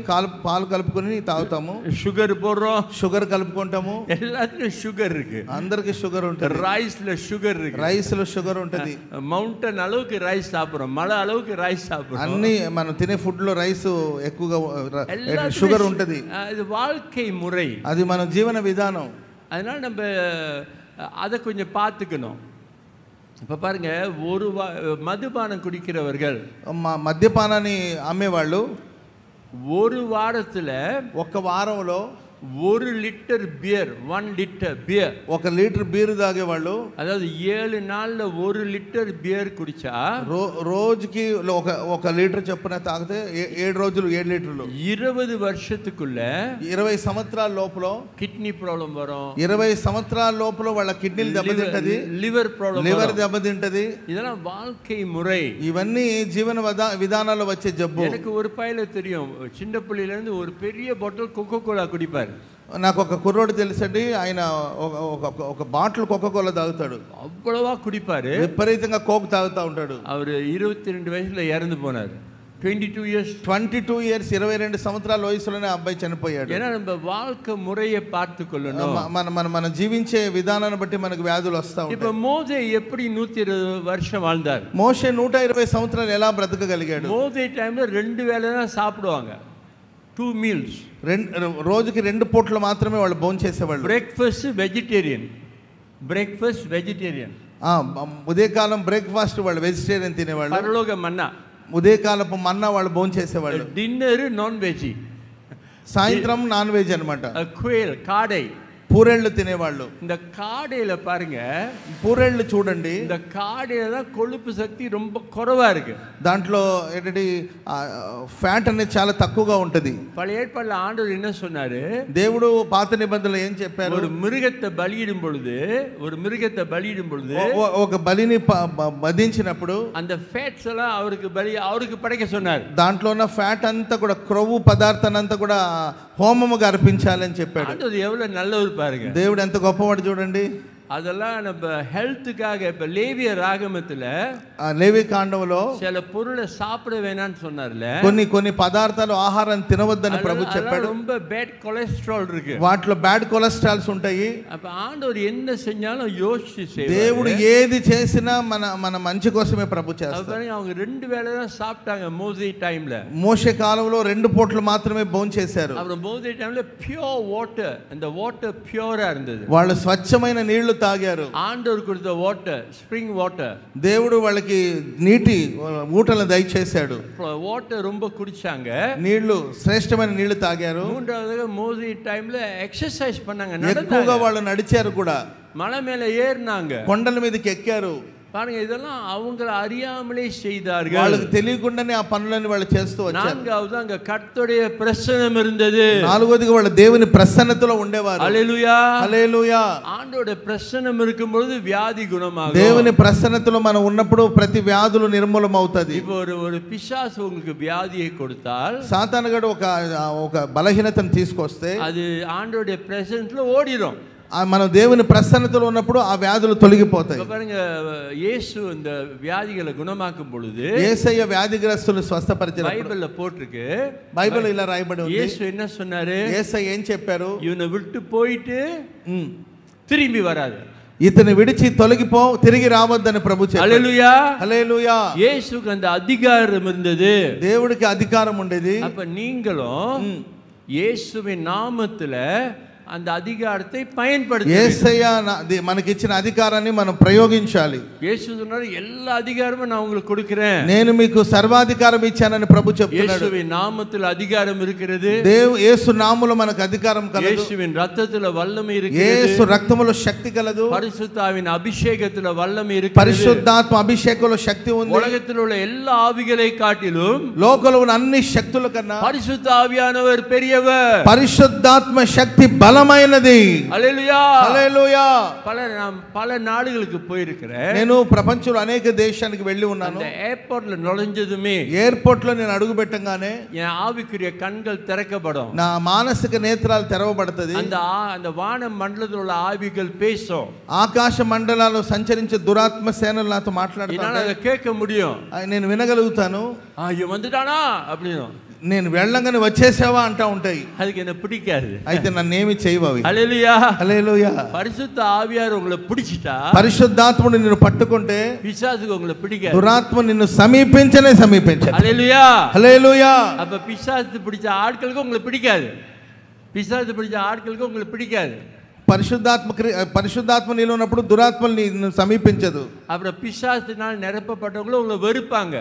తాగుతాము. షుగర్ போடுறோம், షుగర్ కలుపుకుంటాము. எல்லாத்துலயும் షుగర్ இருக்கு. అందరికి షుగర్ ఉంటుంది. రైస్ல షుగర్ இருக்கு. రైస్లో షుగర్ ఉంటుంది. మౌంటైన్ அளவுக்கு రైస్ சாப்பிடுறோம், మల அளவுக்கு రైస్ சாப்பிடுறோம். అన్ని మనం తినే ఫుడ్ లో రైస్ ఎక్కువగా షుగర్ ఉంటుంది. இது வாழ்க்கை முறை, అది మన జీవన విధానం. அதனால நம்ம அதை கொஞ்சம் பார்த்துக்கணும். இப்போ பாருங்க, ஒரு மதுபானம் குடிக்கிறவர்கள், మద్యపానాన్ని అమ్మేవాళ్ళు ஒரு வாரத்தில், ఒక వారంలో 1 litre beer, 1 litre beer, 1 litre beer తాగేవాళ్ళు. అதாவது 7 నాళ్ళ 1 లీటర్ బియర్ కుడిచా రోజుకి 1 లీటర్ చొప్పున తాగితే 7 రోజులు 7 లీటర్లు. 20 வருஷத்துக்குள்ள 20 సంవత్సరాల లోపల కిడ్నీ ప్రాబ్లం వரும். 20 సంవత్సరాల లోపల వాళ్ళ కిడ్నీలు దెబ్బతింటది, లివర్ ప్రాబ్లం, లివర్ దెబ్బతింటది. இதெல்லாம் வாழ்க்கை முறை. ఇవన్నీ జీవన విధానాల్లో వచ్చే జబ్బు. எனக்கு ஒரு பையல தெரியும், சின்ன பிள்ளையில இருந்து ஒரு பெரிய பாட்டில் కోకో కోలా குடிப்பார். నాకు ఒక కుర్రోడు తెలుసండి, ఆయన ఒక బాటిల్ కోకోకోలా తాగుతాడు. అவ்வளవా కుడిపారు, విపరీతంగా కోక్ తాగుతూ ఉంటాడు. அவர் 22 వయసులో ఇறந்து పోనారు. 22 years 22 సంవత్సరాల వయసులోనే అబ్బాయి చనిపోయాడు. ఏనా நம்ம வாழ்க்கை முறையை பார்த்து கொள்ளணும். మన జీవించే విధానాన్ని బట్టి మనకు వ్యాధులు వస్తా ఉంటాయి. இப்போ మోసే எப்படி 120 வருஷம் வாழ்ந்தார்? మోషే 120 సంవత్సరాలు ఎలా బ్రతకగలిగాడు? మోసే టైంలో 2 వేళ தான் సాப்பிடுவாங்க, 2 meals. రోజుకి 2 పూటలు మాత్రమే వాళ్ళు భోజనం చేసేవాళ్ళు. Breakfast vegetarian. ఉదయకాలం బ్రేక్ఫాస్ట్ వాళ్ళు వెజిటేరియన్ తినేవాళ్ళు. పరలోక మన్నా, ఉదయకాలపు మన్నా వాళ్ళు భోజనం చేసేవాళ్ళు. డిన్నర్ నాన్ వెజ్, సాయంత్రం నాన్ వెజ్ అన్నమాట. క్వేల్, కాడై, పూరేళ్ళు తినేవాళ్ళు. இந்த காடையில பாருங்க, పూరేళ్ళు చూడండి, இந்த காடையில தான் கொழுப்பு சக்தி ரொம்ப குறைவா இருக்கு. దాంట్లో ఏంటి ఫ్యాట్ అనేది చాలా తక్కువగా ఉంటది. பழைய ஏற்பாடுல ஆண்டவர் என்ன சொன்னாரு? దేవుడు పాత నిబంధనలో ఏం చెప్పారు? ஒரு மிருகத்தை பலியிடும் பொழுது ఒక బలిని వధించినప్పుడు அந்த ஃபேட்ஸ் எல்லாம் அவருக்கு పడక சொன்னாరు. దాంట్లో ఉన్న ఫ్యాట్ అంతా కూడా, క్రొవ్వు పదార్థాన్ని అంతా కూడా హోమముగా అర్పించాలని చెప్పాడు. அது எவ்வளவு நல்லவர் பாருங்க. దేవుడు ఎంత గొప్పవాడు చూడండి. அதெல்லாம் நம்ம ஹெல்த்துக்காக. இப்ப லேவிய ராகமத்துல లేవి కాండంలో சில பொருளை சாப்பிட வேணாம்னு சொன்னார்ல, కొన్ని పదార్థాలు ఆహారం తినవద్దని ప్రభు చెప్పాడు. ரொம்ப பேட் கொலஸ்ட்ரால் இருக்கு, వాటిలో బ్యాడ్ కొలెస్ట్రాల్స్ ఉంటాయి. அப்ப ఆండவர் என்ன செஞ்சாலும் யோசிச்சு செய்வார். దేవుడు ఏది చేసినా మన మంచి కోసమే ప్రభు చేస్తాడు. அவங்க 2 வேளை தான் சாப்பிட்டாங்க மோசே டைம்ல. మోషే కాలంలో 2 పూటలు మాత్రమే భోంచేశారు. அப்புறம் மோசே டைம்ல பியூர் வாட்டர், அந்த வாட்டர் பியூரா இருந்தது. వాళ్ళు స్వచ్ఛమైన నీళ్లు తాగారు. ఆండவர் கொடுத்த వాటర్ స్ప్రింగ్ వాటర్, దేవుడు వాళ్ళకి నీటి ఊటలను దయచేశాడు. వాటర్ ரொம்ப குடிச்சாங்க, నీళ్లు శ్రేష్టమైన నీళ్లు తాగారు. மூன்றாவதுగా மோசே டைம்ல எக்ஸర్సైజ్ பண்ணாங்க, ఎక్కువగా వాళ్ళు నడిచారు కూడా, மலை மேல ஏறினாங்க, కొండల మీదకి ఎక్కారు. பாருங்க, இதெல்லாம் அவங்கள அறியாமலே செய்தார்கள். వాళ్ళకి తెలియకుండానే ఆ పనులను వాళ్ళు చేస్తూ వచ్చారు. நான்காவது அங்க கர்த்தருடைய பிரசன்னம் இருந்தது. నాలుగోదిగా వాళ్ళు దేవుని ప్రసన్నతలో ఉండేవారు. హల్లెలూయా హల్లెలూయా. ஆண்டவருடைய பிரசன்னம் இருக்கும்போது வியாதி குணமாகும். దేవుని ప్రసన్నతలో మనం ఉన్నప్పుడు ప్రతి వ్యాధులు నిర్మూలం అవుతది. இப்போ ஒரு பிசாசு உங்களுக்கு வியாதியை கொடுத்தால், సాతానుగాడు ఒక బలహీనతను తీసుకొస్తే அது ஆண்டவருடைய பிரசன்ஸ்ல ஓடிடும். మనం దేవుని ప్రసన్నతలో ఉన్నప్పుడు ఆ వ్యాధులు తొలగిపోతాయి. பாருங்க, இயேசு இந்த வியாதிகளை குணமாக்கும் பொழுது యేసయ్య వ్యాధిగ్రస్తులు స్వస్థపరిచినప్పుడు பைபிள்ல போட்டிருக்கு, బైబిల్ ఇలా రాయబడి ఉంది. இயேசு என்ன சொன்னாரு? యేసయ్య ఏం చెప్పారు? இவனை விட்டு போயிட்டு திரும்பி வராது, ఇతని విడిచి తొలగిపో, తిరిగి రావద్దని ప్రభు చెప్పాడు. హల్లెలూయా హల్లెలూయా. இயேசுக்கு அந்த அதிகாரம் இருந்தது, దేవుడికి అధికారం ఉండేది. அப்ப நீங்களும் இயேசுவின் நாமத்துல அந்த அதிகாரத்தை பயன்படுத்த. యేసయ్య మనకి ఇచ్చిన అధికారాన్ని మనం ప్రయోగించాలి. యేసు சொன்னாரு, எல்லா அதிகாரமும் நான் உங்களுக்கு கொடுக்கிறேன், నేను మీకు సర్వాధికారం ఇచ్చానని ప్రభు చెప్తున్నాడు. இயேசுவின் நாமத்தில் அதிகாரம் இருக்கிறது, యేసు నామములో మనకు అధికారం కలదు, இயேசுவின் ரத்தத்துல வல்லமை இருக்கிறது, యేసు రక్తములో శక్తి కలదు, பரிசுத்தாவின் அபிஷேகத்துல வல்லமை இருக்கிறது, పరిశుద్ధాత్మ అభిషేకంలో శక్తి ఉంది. உலகத்தில் உள்ள எல்லா ஆவிகளை காட்டிலும் లోకంలో ఉన్న అన్ని శక్తుల కన్నా பரிசுத்த ஆவியானவர் பெரியவர். పరిశుద్ధాత్మ శక్తి బలమైనది. హల్లెలూయా హల్లెలూయా. பல நாடுகளுக்கு போயிருக்கிறேன், నేను ప్రపంచంలో అనేక దేశానికి వెళ్ళి ఉన్నాను. அந்த ஏர்போர்ட்ல நுழைஞ்சதுமே, ఎయిర్పోర్ట్ లో నేను అడుగు పెట్టగానే என் ஆவிக்குரிய கண்கள் திறக்கப்படும், నా మానసిక నేత్రాలు తెరవబడతది. அந்த வான மண்டலத்தில் உள்ள ஆவிகள் பேசும், ఆకాశ మండలాల్లో సంచరించే దురాత్మ సేనలు నాతో మాట్లాడుతాయి. என்னால அதை கேட்க முடியும். నేను వినగలుగుతాను. இவன் வந்துட்டானா அப்படின்னு, నేను వెళ్ళంగానే వచ్చేసావా అంటా ఉంటాయి. அதுக்கு என்ன பிடிக்காது, అయితే నన్ను ఏమి చేయవవి. హల్లెలూయా హల్లెలూయా. பரிசுத்த ஆவியார் உங்களை பிடிச்சிட்டா, పరిశుద్ధాత్ముడు నిన్ను పట్టుకుంటే பிசாசுக்கு உங்களை பிடிக்காது, దురాత్మ నిన్ను సమీపించదు. హల్లెలూయా. హల్లెలూయా. அப்ப பிசாசு பிடிச்ச ஆட்களுக்கு உங்களை பிடிக்காது, பிசாசு பிடிச்ச ஆட்களுக்கு உங்களை பிடிக்காது. పరిశుద్ధాత్మ నీలో ఉన్నప్పుడు దురాత్మ నిన్ను సమీపించదు. அப்புறம் பிசாசினால் நிரப்பப்பட்டவங்களும் உங்களை வெறுப்பாங்க.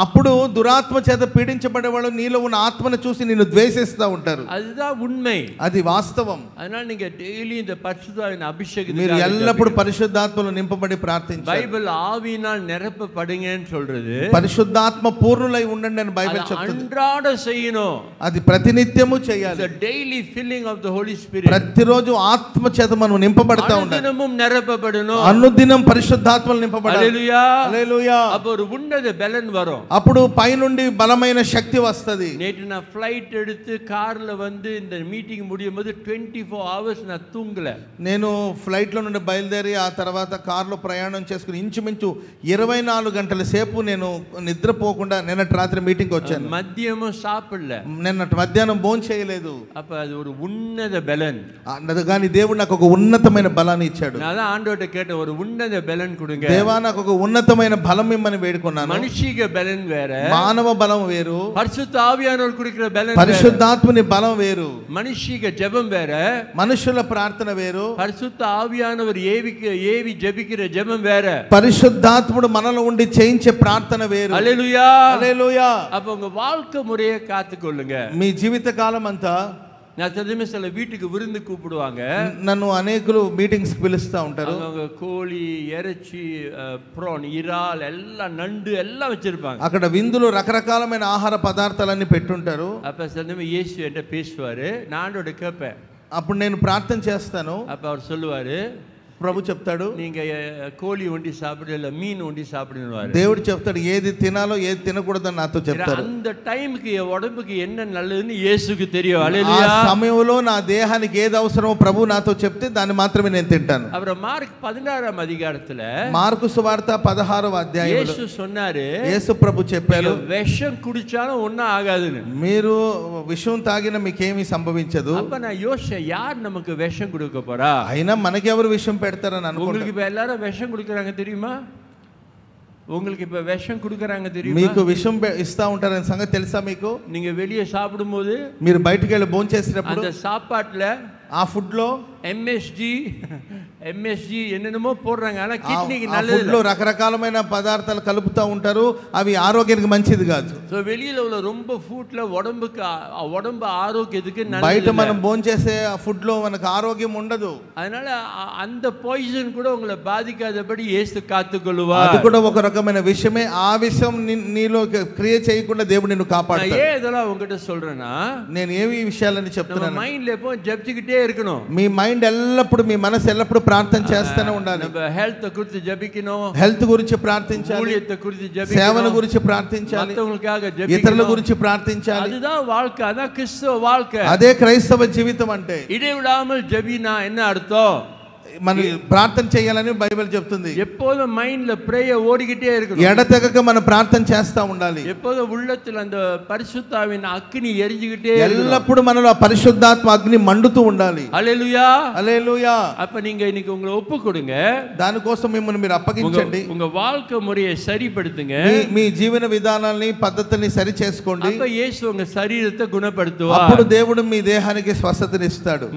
అప్పుడు దురాత్మ చేత పీడించబడే వాళ్ళు నీలో ఉన్న ఆత్మను చూసి నిన్ను ద్వేషిస్తూ ఉంటారు. அதுதான் உண்மை, అది వాస్తవం. அதனால நீங்க டெய்லி இந்த பரிசுத்தாவின் அபிஷேகத்தை, మీరు ఎల్లప్పుడూ పరిశుద్ధాత్మలో నింపబడి ప్రార్థించాలి. பைபிள் ஆவியினால் நிரப்பப்படுங்கன்னு சொல்றது, పరిశుద్ధాత్మ పూర్ణులై ఉండండి అని బైబిల్ చెప్తుంది. அன்றாட செய்யணும், అది ప్రతినిత్యము చేయాలి. the daily filling of the holy spirit, ప్రతిరోజు ఆత్మ చేత మనం నింపబడతా ఉండాలి. అనుదినமும் நிரப்பப்படணும், అనుదినం పరిశుద్ధాత్మలో నింపబడాలి. హల్లెలూయా. హల్లెలూయా. அப்ப ஒரு உன்னத பலன் வரும், అప్పుడు పైనుండి బలమైన శక్తి వస్తది. நேற்று நான் ఫ్లైట్ எடுத்து కార్ல வந்து இந்த மீட்டிங் முடியும் போது 24 hours நான் தூங்கல. నేను ఫ్లైట్ లో నుండి బయలుదేరి ఆ తర్వాత కార్లో ప్రయాణం చేసుకుని ఇంచుమించు 24 గంటల సేపు నేను నిద్రపోకుండా నిన్నటి రాత్రి మీటింగ్ వచ్చాను. మధ్యాహ్నం సాப்பிடல, నిన్నటి మధ్యాహ్నం భోజనం చేయలేదు. அப்ப அது ஒரு உன்னத பலன். కానీ దేవుడు నాకు ఒక ఉన్నతమైన బలాన్ని ఇచ్చాడు. நான் தான் ఆండోட்ட கேட்டேன், ஒரு உன்னத பலன் கொடுங்க. దేవా నాకు ఒక ఉన్నతమైన బలం ఇమ్మని వేడుకున్నాను. మనిషిక பலன் வேற, మానవ బలం వేరు. பரிசுத்த ஆவியானவர் கொடுக்கிற பலன், పరిశుద్ధాత్మని బలం వేరు. மனுஷிக ஜெபம் வேற, మనుషుల ప్రార్థన వేరు. பரிசுத்த ஆவியானவர் ஏவி ஜெபிக்கிற ஜெபம் வேற. పరిశుద్ధాత్ముడు మనలో ఉండి చేయించే ప్రార్థన వేరు. హల్లెలూయా. హల్లెలూయా. அப்ப உங்க வாழ்க்கை முறையை காத்துக்கொள்ளுங்க. మీ జీవిత కాలం అంతా நான் தெரியுமே சில வீட்டுக்கு விருந்து கூப்பிடுவாங்க, నన్ను అనేకులు మీటింగ్స్ పిలుస్తూ ఉంటారు. அவங்க கோழி, இறைச்சி, ப்ரான், இறால் எல்லாம், நண்டு எல்லாம் வச்சிருப்பாங்க. అక్కడ విందులు రకరకాలమైన ఆహార పదార్థాలన్నీ పెట్టుంటారు. அப்ப சந்தமே இயேசு என்கிட்ட பேசுவாரு, நான் ஆண்டோட கேட்பேன். అప్పుడు నేను ప్రార్థన చేస్తాను. அப்ப அவர் சொல்லுவாரு, ప్రభు చెప్తాడు, நீங்க கோழி ஒண்டி சாப்பிடல மீன் ஒண்டி சாப்பிடுவாரு. దేవుడు చెప్తాడు ఏది తినాలో ఏది తినకూడదని నాతో చెప్తారు. அந்த டைமுக்கு என் உடம்புக்கு என்ன நல்லதுன்னு இயேசுக்கு தெரியும். ஹalleluya. ఆ సమయంలో నా దేహానికి ఏది అవసరమో ప్రభు నాతో చెప్తే దాన్ని మాత్రమే నేను తింటాను. அப்புறம் மார்க் 16ஆம் அதிகாரத்துல మార్కు సువార్త 16వ అధ్యాయంలో యేసు சொன்னாரு, యేసు ప్రభు చెప్పారు, விஷம் குடிச்சாலும் ஒண்ணும் ஆகாதுன்னு. మీరు విషం తాగినా మీకేమీ సంభవించదు. அப்ப நான் யோசிச்சேன், யார் நமக்கு விஷம் கொடுக்க போறா? అయినా మనకెవరు విషం పెడతారని అనుకుంటా. உங்களுக்கு இப்ப எல்லாரும் விஷம் கொடுக்கறாங்க தெரியுமா? உங்களுக்கு இப்ப விஷம் கொடுக்கறாங்க தெரியுமா? మీకు విషం ఇస్తా ఉంటారని సంగతి తెలుసా మీకు? நீங்க வெளியே சாப்பிடும்போது, మీరు బయటికి వెళ్ళి భోంచేసేటప్పుడు அந்த சாப்பாட்டுல ఆ ఫుడ్ లో ఎంఎస్జి என்னென்னமோ போடுறாங்க. ஆனா கிட்னிக்கு ఆ நல்லது ఫుడ్ లో రకరకాలమైన పదార్థాలు కలుపుతా ఉంటారు, అవి ఆరోగ్యానికి మంచిది కాదు. సో வெளியில உள்ள ரொம்ப ஃபுட்ல உடம்பு ஆரோக்கியத்துக்கு நல்லது. బయట మనం భోంచేసే ఆ ఫుడ్ లో మనకు ఆరోగ్యం ఉండదు. அதனால அந்த பாய்சன் கூட உங்களை பாதிக்காதபடி இயேசு காத்துக்கொள்வார். అది కూడా ఒక రకమైన విషయమే. ఆ విషయం నీలో క్రియ చేయకుండా దేవుడు నిన్ను కాపాడతాడు. ஏன் இதெல்லாம் உங்ககிட்ட சொல்றேன்னா, నేను ఏవి విషయాలని చెప్తున్నాను, మైండ్లో எப்போ జపించుக்கிட்டே இருக்கணும். మీ మైండ్ ఎల్లప్పుడు, మీ మనసు ఎల్లప్పుడు ప్రార్థన చేస్తూనే ఉండాలి. நம்ம హెల్త్ గురించి జపించணும், హెల్త్ గురించి ప్రార్థించాలి, ஊழியத்தை குறித்து జపించணும், సేవల గురించి ప్రార్థించాలి, மத்தவங்களுக்காக ఇతరుల జపించணும், గురించి ప్రార్థించాలి. அதுதான் வாழ்க்கை, அதான் கிறிஸ்தவ வாழ்க்கை. అదే క్రైస్తవ జీవితం అంటే. இடைவிடாமல் ஜெபினா என்ன அர்த்தம்? మనం ప్రార్థన చేయాలని బైబిల్ చెప్తుంది. எப்போதும் மைண்ட்ல பிரேயர் ஓடிக்கிட்டே இருக்கணும். ఎడతెగక మనం ప్రార్థన చేస్తా ఉండాలి. எப்போதும் உள்ளத்துல அந்த பரிசுத்தாவின் அக்கினி எரிஞ்சிக்கிட்டே ఎల్లప్పుడు మనలో ఆ పరిశుద్ధాత్మ అగ్ని మండుతూ ఉండాలి. హల్లెలూయా, హల్లెలూయా. அப்ப நீங்க இன்னைக்கு உங்களை ஒப்பு கொடுங்க. దానికోసం మిమ్మల్ని మీరు అప్పగించండి. உங்க வாழ்க்கை முறையை சரிப்படுத்துங்க. మీ జీవన విధానాల్ని, పద్ధతుల్ని సరి చేసుకోండి. அப்ப இயேசு உங்க சரீரத்தை குணப்படுத்துவார். అప్పుడు దేవుడు మీ దేహానికి స్వస్థతనిస్తాడు.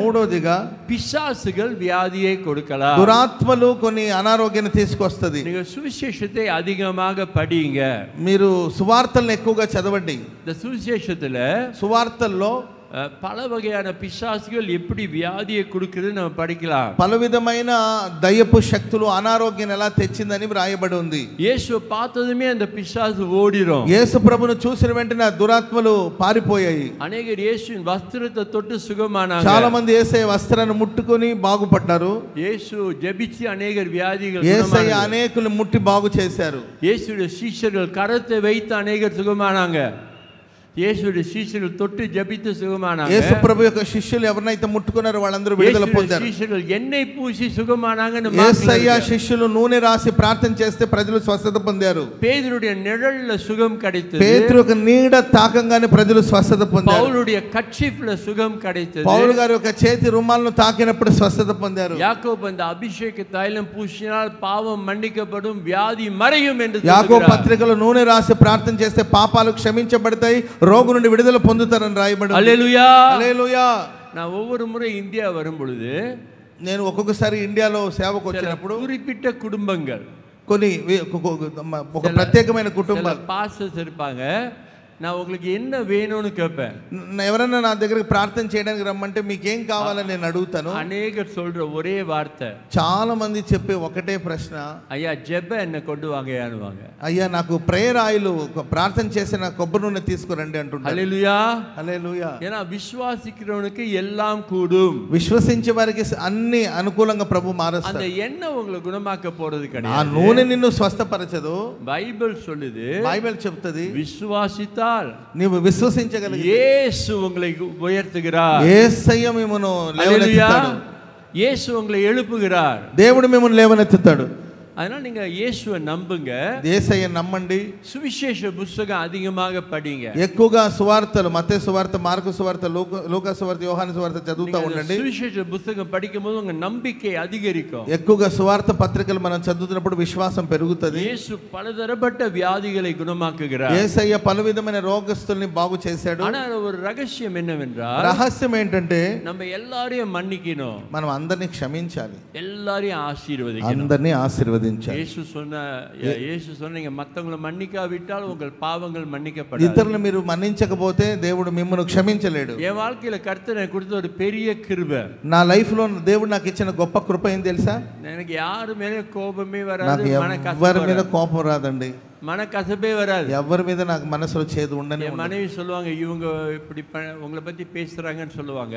మూడోదిగా பிசாசுகள் வியாதியை கொடுக்கலாம். దురాత్మలు కొన్ని అనారోగ్యాన్ని తీసుకొస్తది. நீங்க சுவிசேஷத்தை அதிகமாக படிங்க. మీరు సువార్తలను ఎక్కువగా చదవండి. இந்த சுவிசேஷத்துல సువార్తల్లో பல வகையான பிசாசுகள் எப்படி வியாதியை கொடுக்குதுன்னு நம்ம படிக்கலாம். పలు విధమైన దయ్యపు శక్తులు అనారోగ్యం ఎలా తెచ్చిందని రాయబడి ఉంది. యేసు பார்த்ததுமே அந்த பிசாசு ஓடிரும். యేసు ప్రభును చూసిన వెంటనే ఆ దురాత్మలు పారిపోయాయి. అనేకరు యేసుவின் వస్త్రத்தை தொட்டு సుగమానాங்க. చాలా మంది యేసయ్య వస్త్రాన్ని ముట్టుకొని బాగుపడ్డారు. యేసు జెబిచి అనేకరు వ్యాధిகள் యేసయ్య అనేకులు ముట్టి బాగు చేశారు. యేసుடைய சீஷர்கள் கரத்தை வைத்து అనేకరు సుగమానాங்க. యేసుడి శిష్యులు తొట్టి జపితు సుగమానాங்க. యేసు ప్రభు యొక్క శిష్యులు ఎవరినైతే ముట్టుకున్నారో వాళ్ళందరూ విడుదల పొందారు. శిష్యులు ఎన్నై పూసి సుగమానాங்கன்னு యేసయ్య శిష్యులు నూనె రాసి ప్రార్థన చేస్తే ప్రజలు స్వస్థత పొందారు. పేతురుடைய నిழல்ல సుగం கிடைத்தது. పేతురు యొక్క నీడ తాకంగానే ప్రజలు స్వస్థత పొందారు. పౌలుடைய కర్చీఫ్ல సుగం கிடைத்தது. పౌలు గారి యొక్క చేతి రుమాలను తాకినప్పుడు స్వస్థత పొందారు. యాకోబు அந்த అభిషేక తైలం పూసిனால் పాపం మన్నికపடும் వ్యాధి మறையும் என்று యాకోబు పత్రికలో నూనె రాసి ప్రార్థన చేస్తే పాపాలు క్షమించబడతాయి, రోగు నుండి విడుదల పొందుతారని రాయబడింది. హల్లెలూయా, హల్లెలూయా. నా ఒவ்வொரு முறை இந்தியா வரும்பொழுது, నేను ఒక్కొక్కసారి ఇండియాలో సేవకు వచ్చినప్పుడు குறிப்பிட்ட குடும்பங்கள், కొన్ని ఒక ప్రత్యేకమైన కుటుంబాలు பாஸ்டர்ஸ் இருப்பாங்க. நான் உங்களுக்கு என்ன வேணும்னு கேட்பேன். ఎవరైనా నా దగ్గరికి ప్రార్థన చేయడానికి రమ్మంటే మీకేం కావాలని నేను అడుగుతాను. అనేకர் சொல்ற ஒரே வார்த்தை, చాలా మంది చెప్పే ఒకటే ప్రశ్న, ஐயா ஜெப என்ன கொண்டு வாங்கயானுவாங்க. అయ్యా నాకు ప్రేయర్ ఆయిల్, ప్రార్థన చేసిన కొబ్బరి నూనె తీసుకురండి అంటుంటారు. హల్లెలూయా, హల్లెలూయా. ஏன்னா விசுவாசிக்கிறவனுக்கு எல்லாம் கூடும். విశ్వసించే వారికి అన్ని అనుకూలంగా ప్రభు మారుస్తాడు. அந்த எண்ணெய் உங்களை குணமாக்க போறது ఆ கிடையாது. నూనె నిన్ను స్వస్థపరచదు. బైబిల్ சொல்லுது, బైబిల్ చెప్తది విశ్వాసిత నీవు విశ్వసించగలిగితే యేసు உங்களை உயர்த்துகிறார். యేసయ్య మిమ్మును లేవనెత్తుతాడు. యేసు உங்களை எழுப்புகிறார். దేవుడు మిమ్మును లేవనెత్తుతాడు. அதனால நீங்க இயேசுவை நம்புங்க, యేసయ్య నమ్మండి, சுவிசேஷ புத்தகம் அதிகமாக படிங்க, ఎక్కువగా సువార్తలు, మత్తయి సువార్త, మార్కు సువార్త, లూకా సువార్త, యోహాను సువార్త చదువుతూ ఉండండి. சுவிசேஷ புத்தகம் படிக்கும்போது உங்க நம்பிக்கை அதிகரிக்கும். ఎక్కువగా సువార్త పత్రికలు మనం చదువుతున్నప్పుడు విశ్వాసం పెరుగుతుంది. యేసు పలదరపட்ட వ్యాధిகளை குணமாக்குகிறார். యేసయ్య పలు విధమైన రోగస్తుల్ని బాగు చేశాడు. ஆனால் ஒரு ரகசியம் என்னவென்றால், రహస్యం ఏంటంటే நம்ம எல்லாரையும் மன்னிக்கணும், మనం అందరినీ క్షమించాలి, எல்லாரையும் ஆசீர்வதிக்கணும். అందరినీ ఆశీర్వదించాలి. యేసు சொன்ன நீங்க மத்தவங்களை மன்னிக்காவிட்டால் உங்கள் பாவங்கள் மன்னிக்கப்படாது. ఇతరులను మీరు మన్నించకపోతే దేవుడు మిమ్మల్ని క్షమించలేడు. என் வாழ்க்கையில கர்த்தர் எனக்கு கொடுத்த ஒரு பெரிய கிருபை, నా లైఫ్ లో దేవుడు నాకు ఇచ్చిన గొప్ప కృప ఏం తెలుసా? எனக்கு யாரு மேலே கோபமே నాకు வராது, ఎవరి మీద కోపం రాదండి. மனக்கசப்பே வராது. ఎవరి మీద నాకు మనసులో చేదు ఉండనే என் மனைவி சொல்லுவாங்க, இவங்க இப்படி உங்களை பத்தி பேசுறாங்கன்னு சொல்லுவாங்க.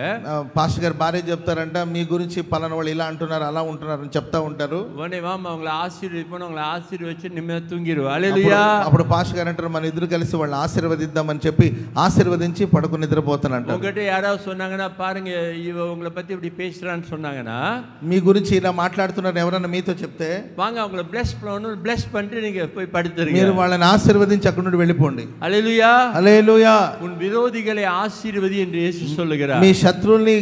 పాస్టర్ గారు భార్య చెప్తారంట, మీ గురించి పలానా వాళ్ళు ఇలా అంటున్నారు అలా ఉంటున్నారు అని చెప్తా ఉంటారు. உடனே வாமா அவங்களை ஆசீர்வதிப்போம், அவங்களை ஆசீர்வதிச்சு நிம்மதியா தூங்கிடுவா. హల్లెలూయా. అప్పుడు పాస్టర్ గారు అంటారు, మన ఇద్దరు కలిసి వాళ్ళని ఆశీర్వదిద్దామని చెప్పి ఆశీర్వదించి పడుకుని నిద్రపోతానంట. உங்ககிட்ட யாராவது சொன்னாங்கன்னா, பாருங்க இவ உங்களை பத்தி இப்படி பேசுறான்னு சொன்னாங்கன்னா, మీ గురించి ఇలా మాట్లాడుతున్నారు ఎవరన్నా మీతో చెప్తే, வாங்க அவங்களை பிளஸ் பண்ணணும், பிளஸ் பண்ணிட்டு நீங்க போய் படுத்துறீங்க. మీరు వాళ్ళని ఆశీర్వదించి అక్కడి నుండి వెళ్ళిపోండి. హల్లెలూయా. హల్లెలూయా. உன் விரோதிகளை ஆசீர்வதி என்று இயேசு சொல்லுகிறார். మీ శత్రువుల్ని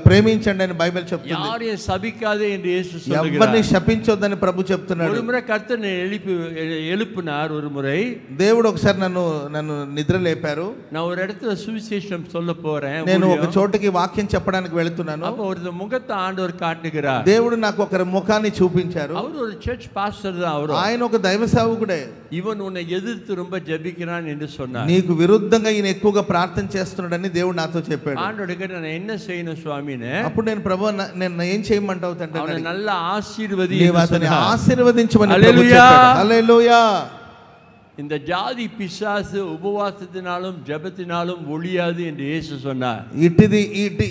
ప్రేమించండి అని బైబిల్ చెప్తుంది. யாரையும் சபிக்காதே என்று இயேசு சொல்லுகிறார். ఎవరిని శపించొద్దని ప్రభు చెప్తున్నాడు. ஒரு முறை கர்த்தர் எழுப்பினார். ஒரு முறை దేవుడు ఒకసారి నన్ను నిద్ర లేపారు. நான் ஒரு இடத்துல சுவிசேஷம் சொல்ல போறேன். నేను ఒక చోటుకి వాక్యం చెప్పడానికి వెళ్తున్నాను. அப்ப ஒரு முகத்தை ఆండவர் కాட்டுகிறார். దేవుడు నాకు ఒక ముఖాన్ని చూపించారు. அவர் ஒரு சர்ச் பாஸ்டர் தான். அவர் ఆయన ఒక దైవ సేవకుడే. இவன் உன்னை எதிர்த்து ரொம்ப ஜெபிக்கிறான் என்று சொன்னார். నీకు విరుద్ధంగా ఈయన ఎక్కువగా ప్రార్థన చేస్తున్నాడని దేవుడు నాతో చెప్పాడు. ஆண்டவர் கிட்ட நான் என்ன செய்யணும் சுவாமினே? అప్పుడు నేను ప్రభు నేను ఏం చేయమంటావు తండ్రి? அவனை நல்ல ஆசீர்வதி. నీవు అతన్ని ఆశీర్వదించమని ప్రభు హల్లెలూయా. చెప్పాడు. హల్లెలూయా. இந்த ஜாதி பிசாசு உபவாசத்தினாலும் ஜெபத்தினாலும் ஒழியாது என்று இயேசு சொன்னார்.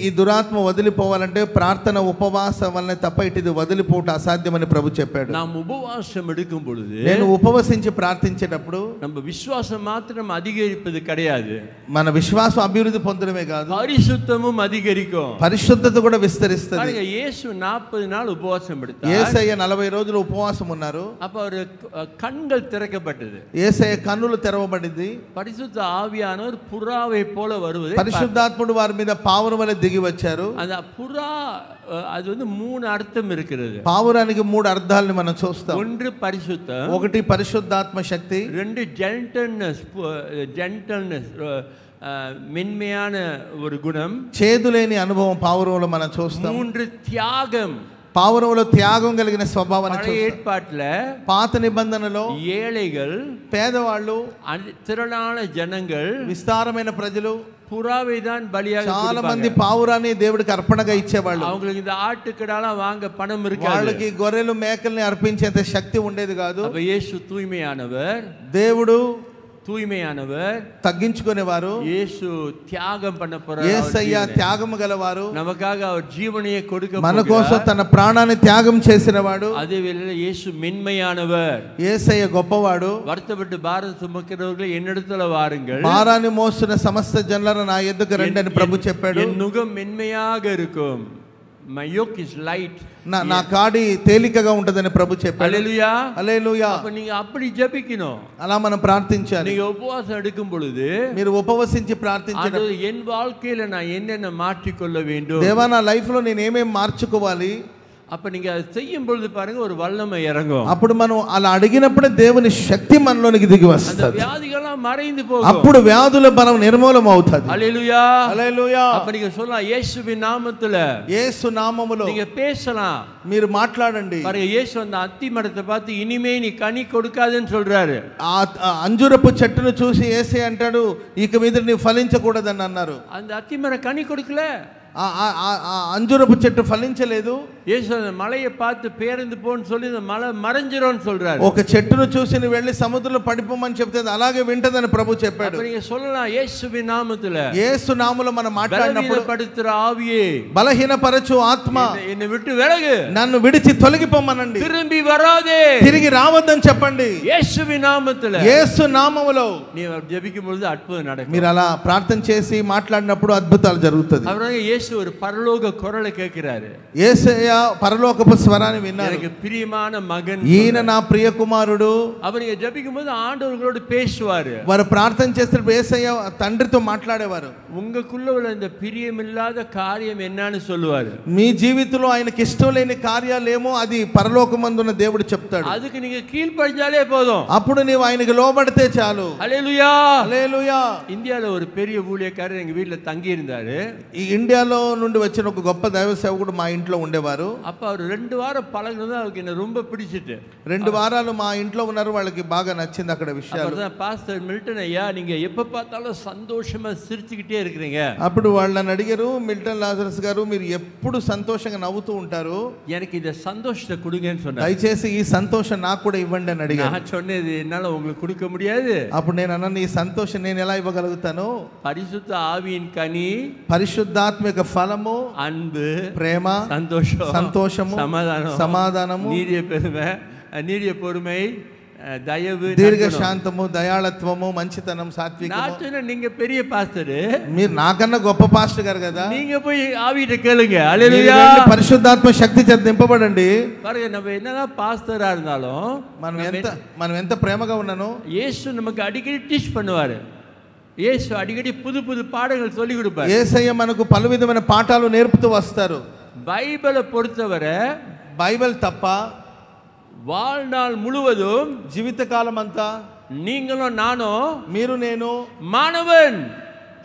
ఈ దురాత్మ వదిలిపోవాలంటే ప్రార్థన ఉపవాసం వల్లనే తప్ప ఇటిది వదిలిపోవట అసాధ్యమని ప్రభు చెప్పాడు. நாம் உபவாசம் எடுக்கும் பொழுது, నేను ఉపవసించి ప్రార్థించేటప్పుడు நம்ம விசுவாசம் மாத்திரம் அதிகரிப்பது கிடையாது, మన విశ్వాసం అభివృద్ధి పొందడమే కాదు, பரிசுத்தமும் அதிகரிக்கும். పరిశుద్ధత కూడా విస్తరిస్తుంది. இயேசு 40 நாள் உபவாசம் எடுத்தார். యేసయ్య 40 రోజులు ఉపవాసం ఉన్నారు. அப்ப அவர் கண்கள் திறக்கப்பட்டது. యేసయ్య కన్నులు తెరవబడింది. పరిశుద్ధ ఆవియానவர் పురావై పోల வருவது. పరిశుద్ధాత్ముడు వారి మీద పావురం వలె దిగి వచ్చారు. அந்த புறா அது வந்து 3 அர்த்தம் இருக்கிறது. పావురానికి 3 అర్థాలను మనం చూస్తాం. ஒன்று பரிசுத்தம், ఒకటి పరిశుద్ధాత్మ శక్తి, ரெண்டு ஜென்டல்னஸ், மென்மையான ஒரு குணம், చేదులేని అనుభవం పావురంలో మనం చూస్తాం. 3 தியாகம், పావురంలో త్యాగం కలిగిన స్వభావాన్ని చూస్తాం. ఏర్పాట్ల పాత నిబంధనలో ఏழைகள், పేదవాళ్ళు, திரளான ஜனங்கள், విస్తారమైన ప్రజలు புறாவை தான் பலியாக చాలా మంది పావురాన్ని దేవుడికి అర్పణగా ఇచ్చేవాళ్ళు. அவங்களுக்கு இந்த ஆட்டுக்கடாலாம் வாங்க பணம் இருக்காது. వాళ్ళకి గొర్రెలు మేకల్ని అర్పించేంత శక్తి ఉండేది కాదు. அப்ப இயேசு தூய்மையானவர், దేవుడు தூய்மையானவர், తగ్గించుకునేవారు. యేసు త్యాగం பண்ண போறார். యేసయ్య త్యాగము గలవారు. நமக்காக அவர் ஜீவனையே கொடுக்க మన போகிறார். కోసం తన ప్రాణాన్ని త్యాగం చేసినవాడు. அதே வேளையில் இயேசு மென்மையானவர். యేసయ్య గొప్పవాడు. வருத்தப்பட்டு பாரம் சுமக்கிறவர்களே என்னிடத்துல வாருங்கள், భారాన్ని మోస్తున్న సమస్త జనులను నా యొద్దకు రండి అని ప్రభు చెప్పాడు. என் நுகம் மென்மையாக இருக்கும். My yoke is light. నా కాడి తేలికగా ఉంటదని ప్రభు చెప్పాడు. హల్లెలూయా. హల్లెలూయా. அப்ப நீங்க அப்படி ஜெபிக்கணும். అలా మనం ప్రార్థించాలి. நீங்க உபவாசம் எடுக்கும் பொழுது మీరు ఉపవసించి ప్రార్థించడం, அது என் வாழ்க்கையில நான் என்னென்ன மாற்றிக்கொள்ள வேண்டும், దేవా నా లైఫ్ లో నేను ఏమేం మార్చుకోవాలి, அப்ப நீங்க அதை செய்யும் பொழுது பாருங்க ஒரு வல்லமை இறங்கும். అప్పుడు మనం అలా అడిగినప్పుడే దేవుని శక్తి మనలోనికి దిగి அந்த వస్తుంది. வியாதிகள்லாம் மறைந்து போகும். అప్పుడు వ్యాధుల బలం నిర్మూలం అవుతుంది. ஹல்லேலூயா. హల్లెలూయా. அப்ப நீங்க சொல்லலாம், இயேசுவின் நாமத்துல యేసు నామములో நீங்க பேசலாம். మీరు మాట్లాడండి. பாருங்க, இயேசு அந்த அத்தி மரத்தை பார்த்து இனிமே நீ கனி கொடுக்காதேன்னு சொல்றாரு. ఆ అంజూరపు చెట్టును చూసి యేసే అంటాడు, ఇక మీద నీ ఫలించకూడదని అన్నారు. அந்த అத்தி மரம் కని கொடுக்கல. అంజూరపు చెట్టు ఫలించలేదు. యేసు அந்த மலையை பார்த்து பேருந்து போன்னு சொல்லி அந்த மலை மறைஞ்சிரும்னு சொல்றாரு. ఒక చెట్టును చూసి నువ్వు వెళ్ళి సముద్రంలో పడిపోమని చెప్తే అది అలాగే వింటదని ప్రభు చెప్పాడు. அப்ப நீங்க சொல்லலாம், இயேசுவின் நாமத்துல యేసు నామములో మనం మాట్లాడినప్పుడు, படுத்துற ஆவியே, బలహీనపరచు ఆత్మ என்னை விட்டு விலகு, నన్ను విడిచి తొలగిపోమనండి, திரும்பி வராதே, తిరిగి రావద్దని చెప్పండి. இயேசுவின் நாமத்துல యేసు నామములో நீ ஜெபிக்கும் பொழுது அற்புதம் நடக்கும். మీరు అలా ప్రార్థన చేసి మాట్లాడినప్పుడు అద్భుతాలు జరుగుతుంది. அவராக இயேசு ஒரு பரலோக குரலை கேட்கிறாரு. యేసయ్య పరలోకపు స్వరాన్ని విన్నారు. எனக்கு பிரியமான மகன், ఈయన నా ప్రియ కుమారుడు. அவர் நீங்க ஜெபிக்கும் போது ஆண்டவர்களோடு பேசுவாரு. వారు ప్రార్థన చేస్తున్నప్పుడు యేసయ్య తండ్రితో మాట్లాడేవారు. உங்களுக்குள்ள உள்ள இந்த பிரியமில்லாத காரியம் என்னன்னு சொல்லுவாரு. మీ జీవితంలో ఆయనకి ఇష్టం లేని కార్యాలేమో అది పరలోకమందున్న దేవుడు చెప్తాడు. அதுக்கு நீங்க கீழ்పడిచాலே போதும். అప్పుడు నీవు ఆయనకి లోబడితే చాలు. హల్లెలూయా. హల్లెలూయా. இந்தியால ஒரு பெரிய ஊழியக்காரர் எங்க வீட்ல தங்கி இருந்தாரு. ఈ ఇండియాలో నుండి వచ్చిన ఒక గొప్ప దైవ సేవకుడు మా ఇంట్లో ఉండేవారు. அப்ப அவர் 2 வாரம் பழகுனது அவருக்கு என்ன ரொம்ப பிடிச்சிட்டு. 2 వారాలు మా ఇంట్లో ఉన్నారు. వాళ్ళకి బాగా నచ్చింది అక్కడ విషయాలు. அப்பதான் பாஸ்டர் மில்டன் ஐயா, நீங்க எப்ப பார்த்தாலும் சந்தோஷமா சிரிச்சுக்கிட்டே இருக்கிறீங்க? అప్పుడు వాళ్ళు నన్ను అడిగారు, మిల్టన్ లాజరస్ గారు మీరు ఎప్పుడు సంతోషంగా నవ్వుతూ ఉంటారు, எனக்கு இந்த சந்தோஷத்தை கொடுங்கன்னு சொன்னார். దయచేసి ఈ సంతోషం నాకు కూడా ఇవ్వండి అని అడిగారు. நான் சொன்னது என்னால உங்களுக்கு கொடுக்க முடியாது. అప్పుడు నేను అన్నాను, ఈ సంతోషం నేను ఎలా ఇవ్వగలుగుతాను? పరిశుద్ధ ఆవిயின் కని, పరిశుద్ధాత్మ యొక్క ఫలము అన్బు, ప్రేమ, సంతోషము, సమాధానము, నీడియ పొరుమై, దయవు, దీర్ఘశాంతము, దయాళత్వము, మంచితనం, సాత్వికము. நீங்க பெரிய பாஸ்டர், మీరు నాకన్నా గొప్ప పాస్టర్ గారు కదా, நீங்க போய் ஆவியிட்ட கேளுங்க. ஹalleluya. పరిశుద్ధాత్మ శక్తి చేత నింపబడండి. பாருங்க, நம்ம என்னதான் பாஸ்டரா இருந்தாலும் మనం ఎంత ప్రేమగా ఉన్నానో యేసు நமக்கு அடிக்கடி டீச் பண்ணுவாரு. యేసు అడిగడి புது புது பாடங்கள் சொல்லி கொடுப்பாரு. యేసయ్య మనకు పలు విధమైన పాఠాలు నేర్పుతూ వస్తారు. బైబిల్ பொறுத்தவரை బైబిల్ తప్ప வாழ்நாள் முழுவதும், జీవితకాలం అంతా நீங்களும் நானும், మీరు నేను, మానవన్,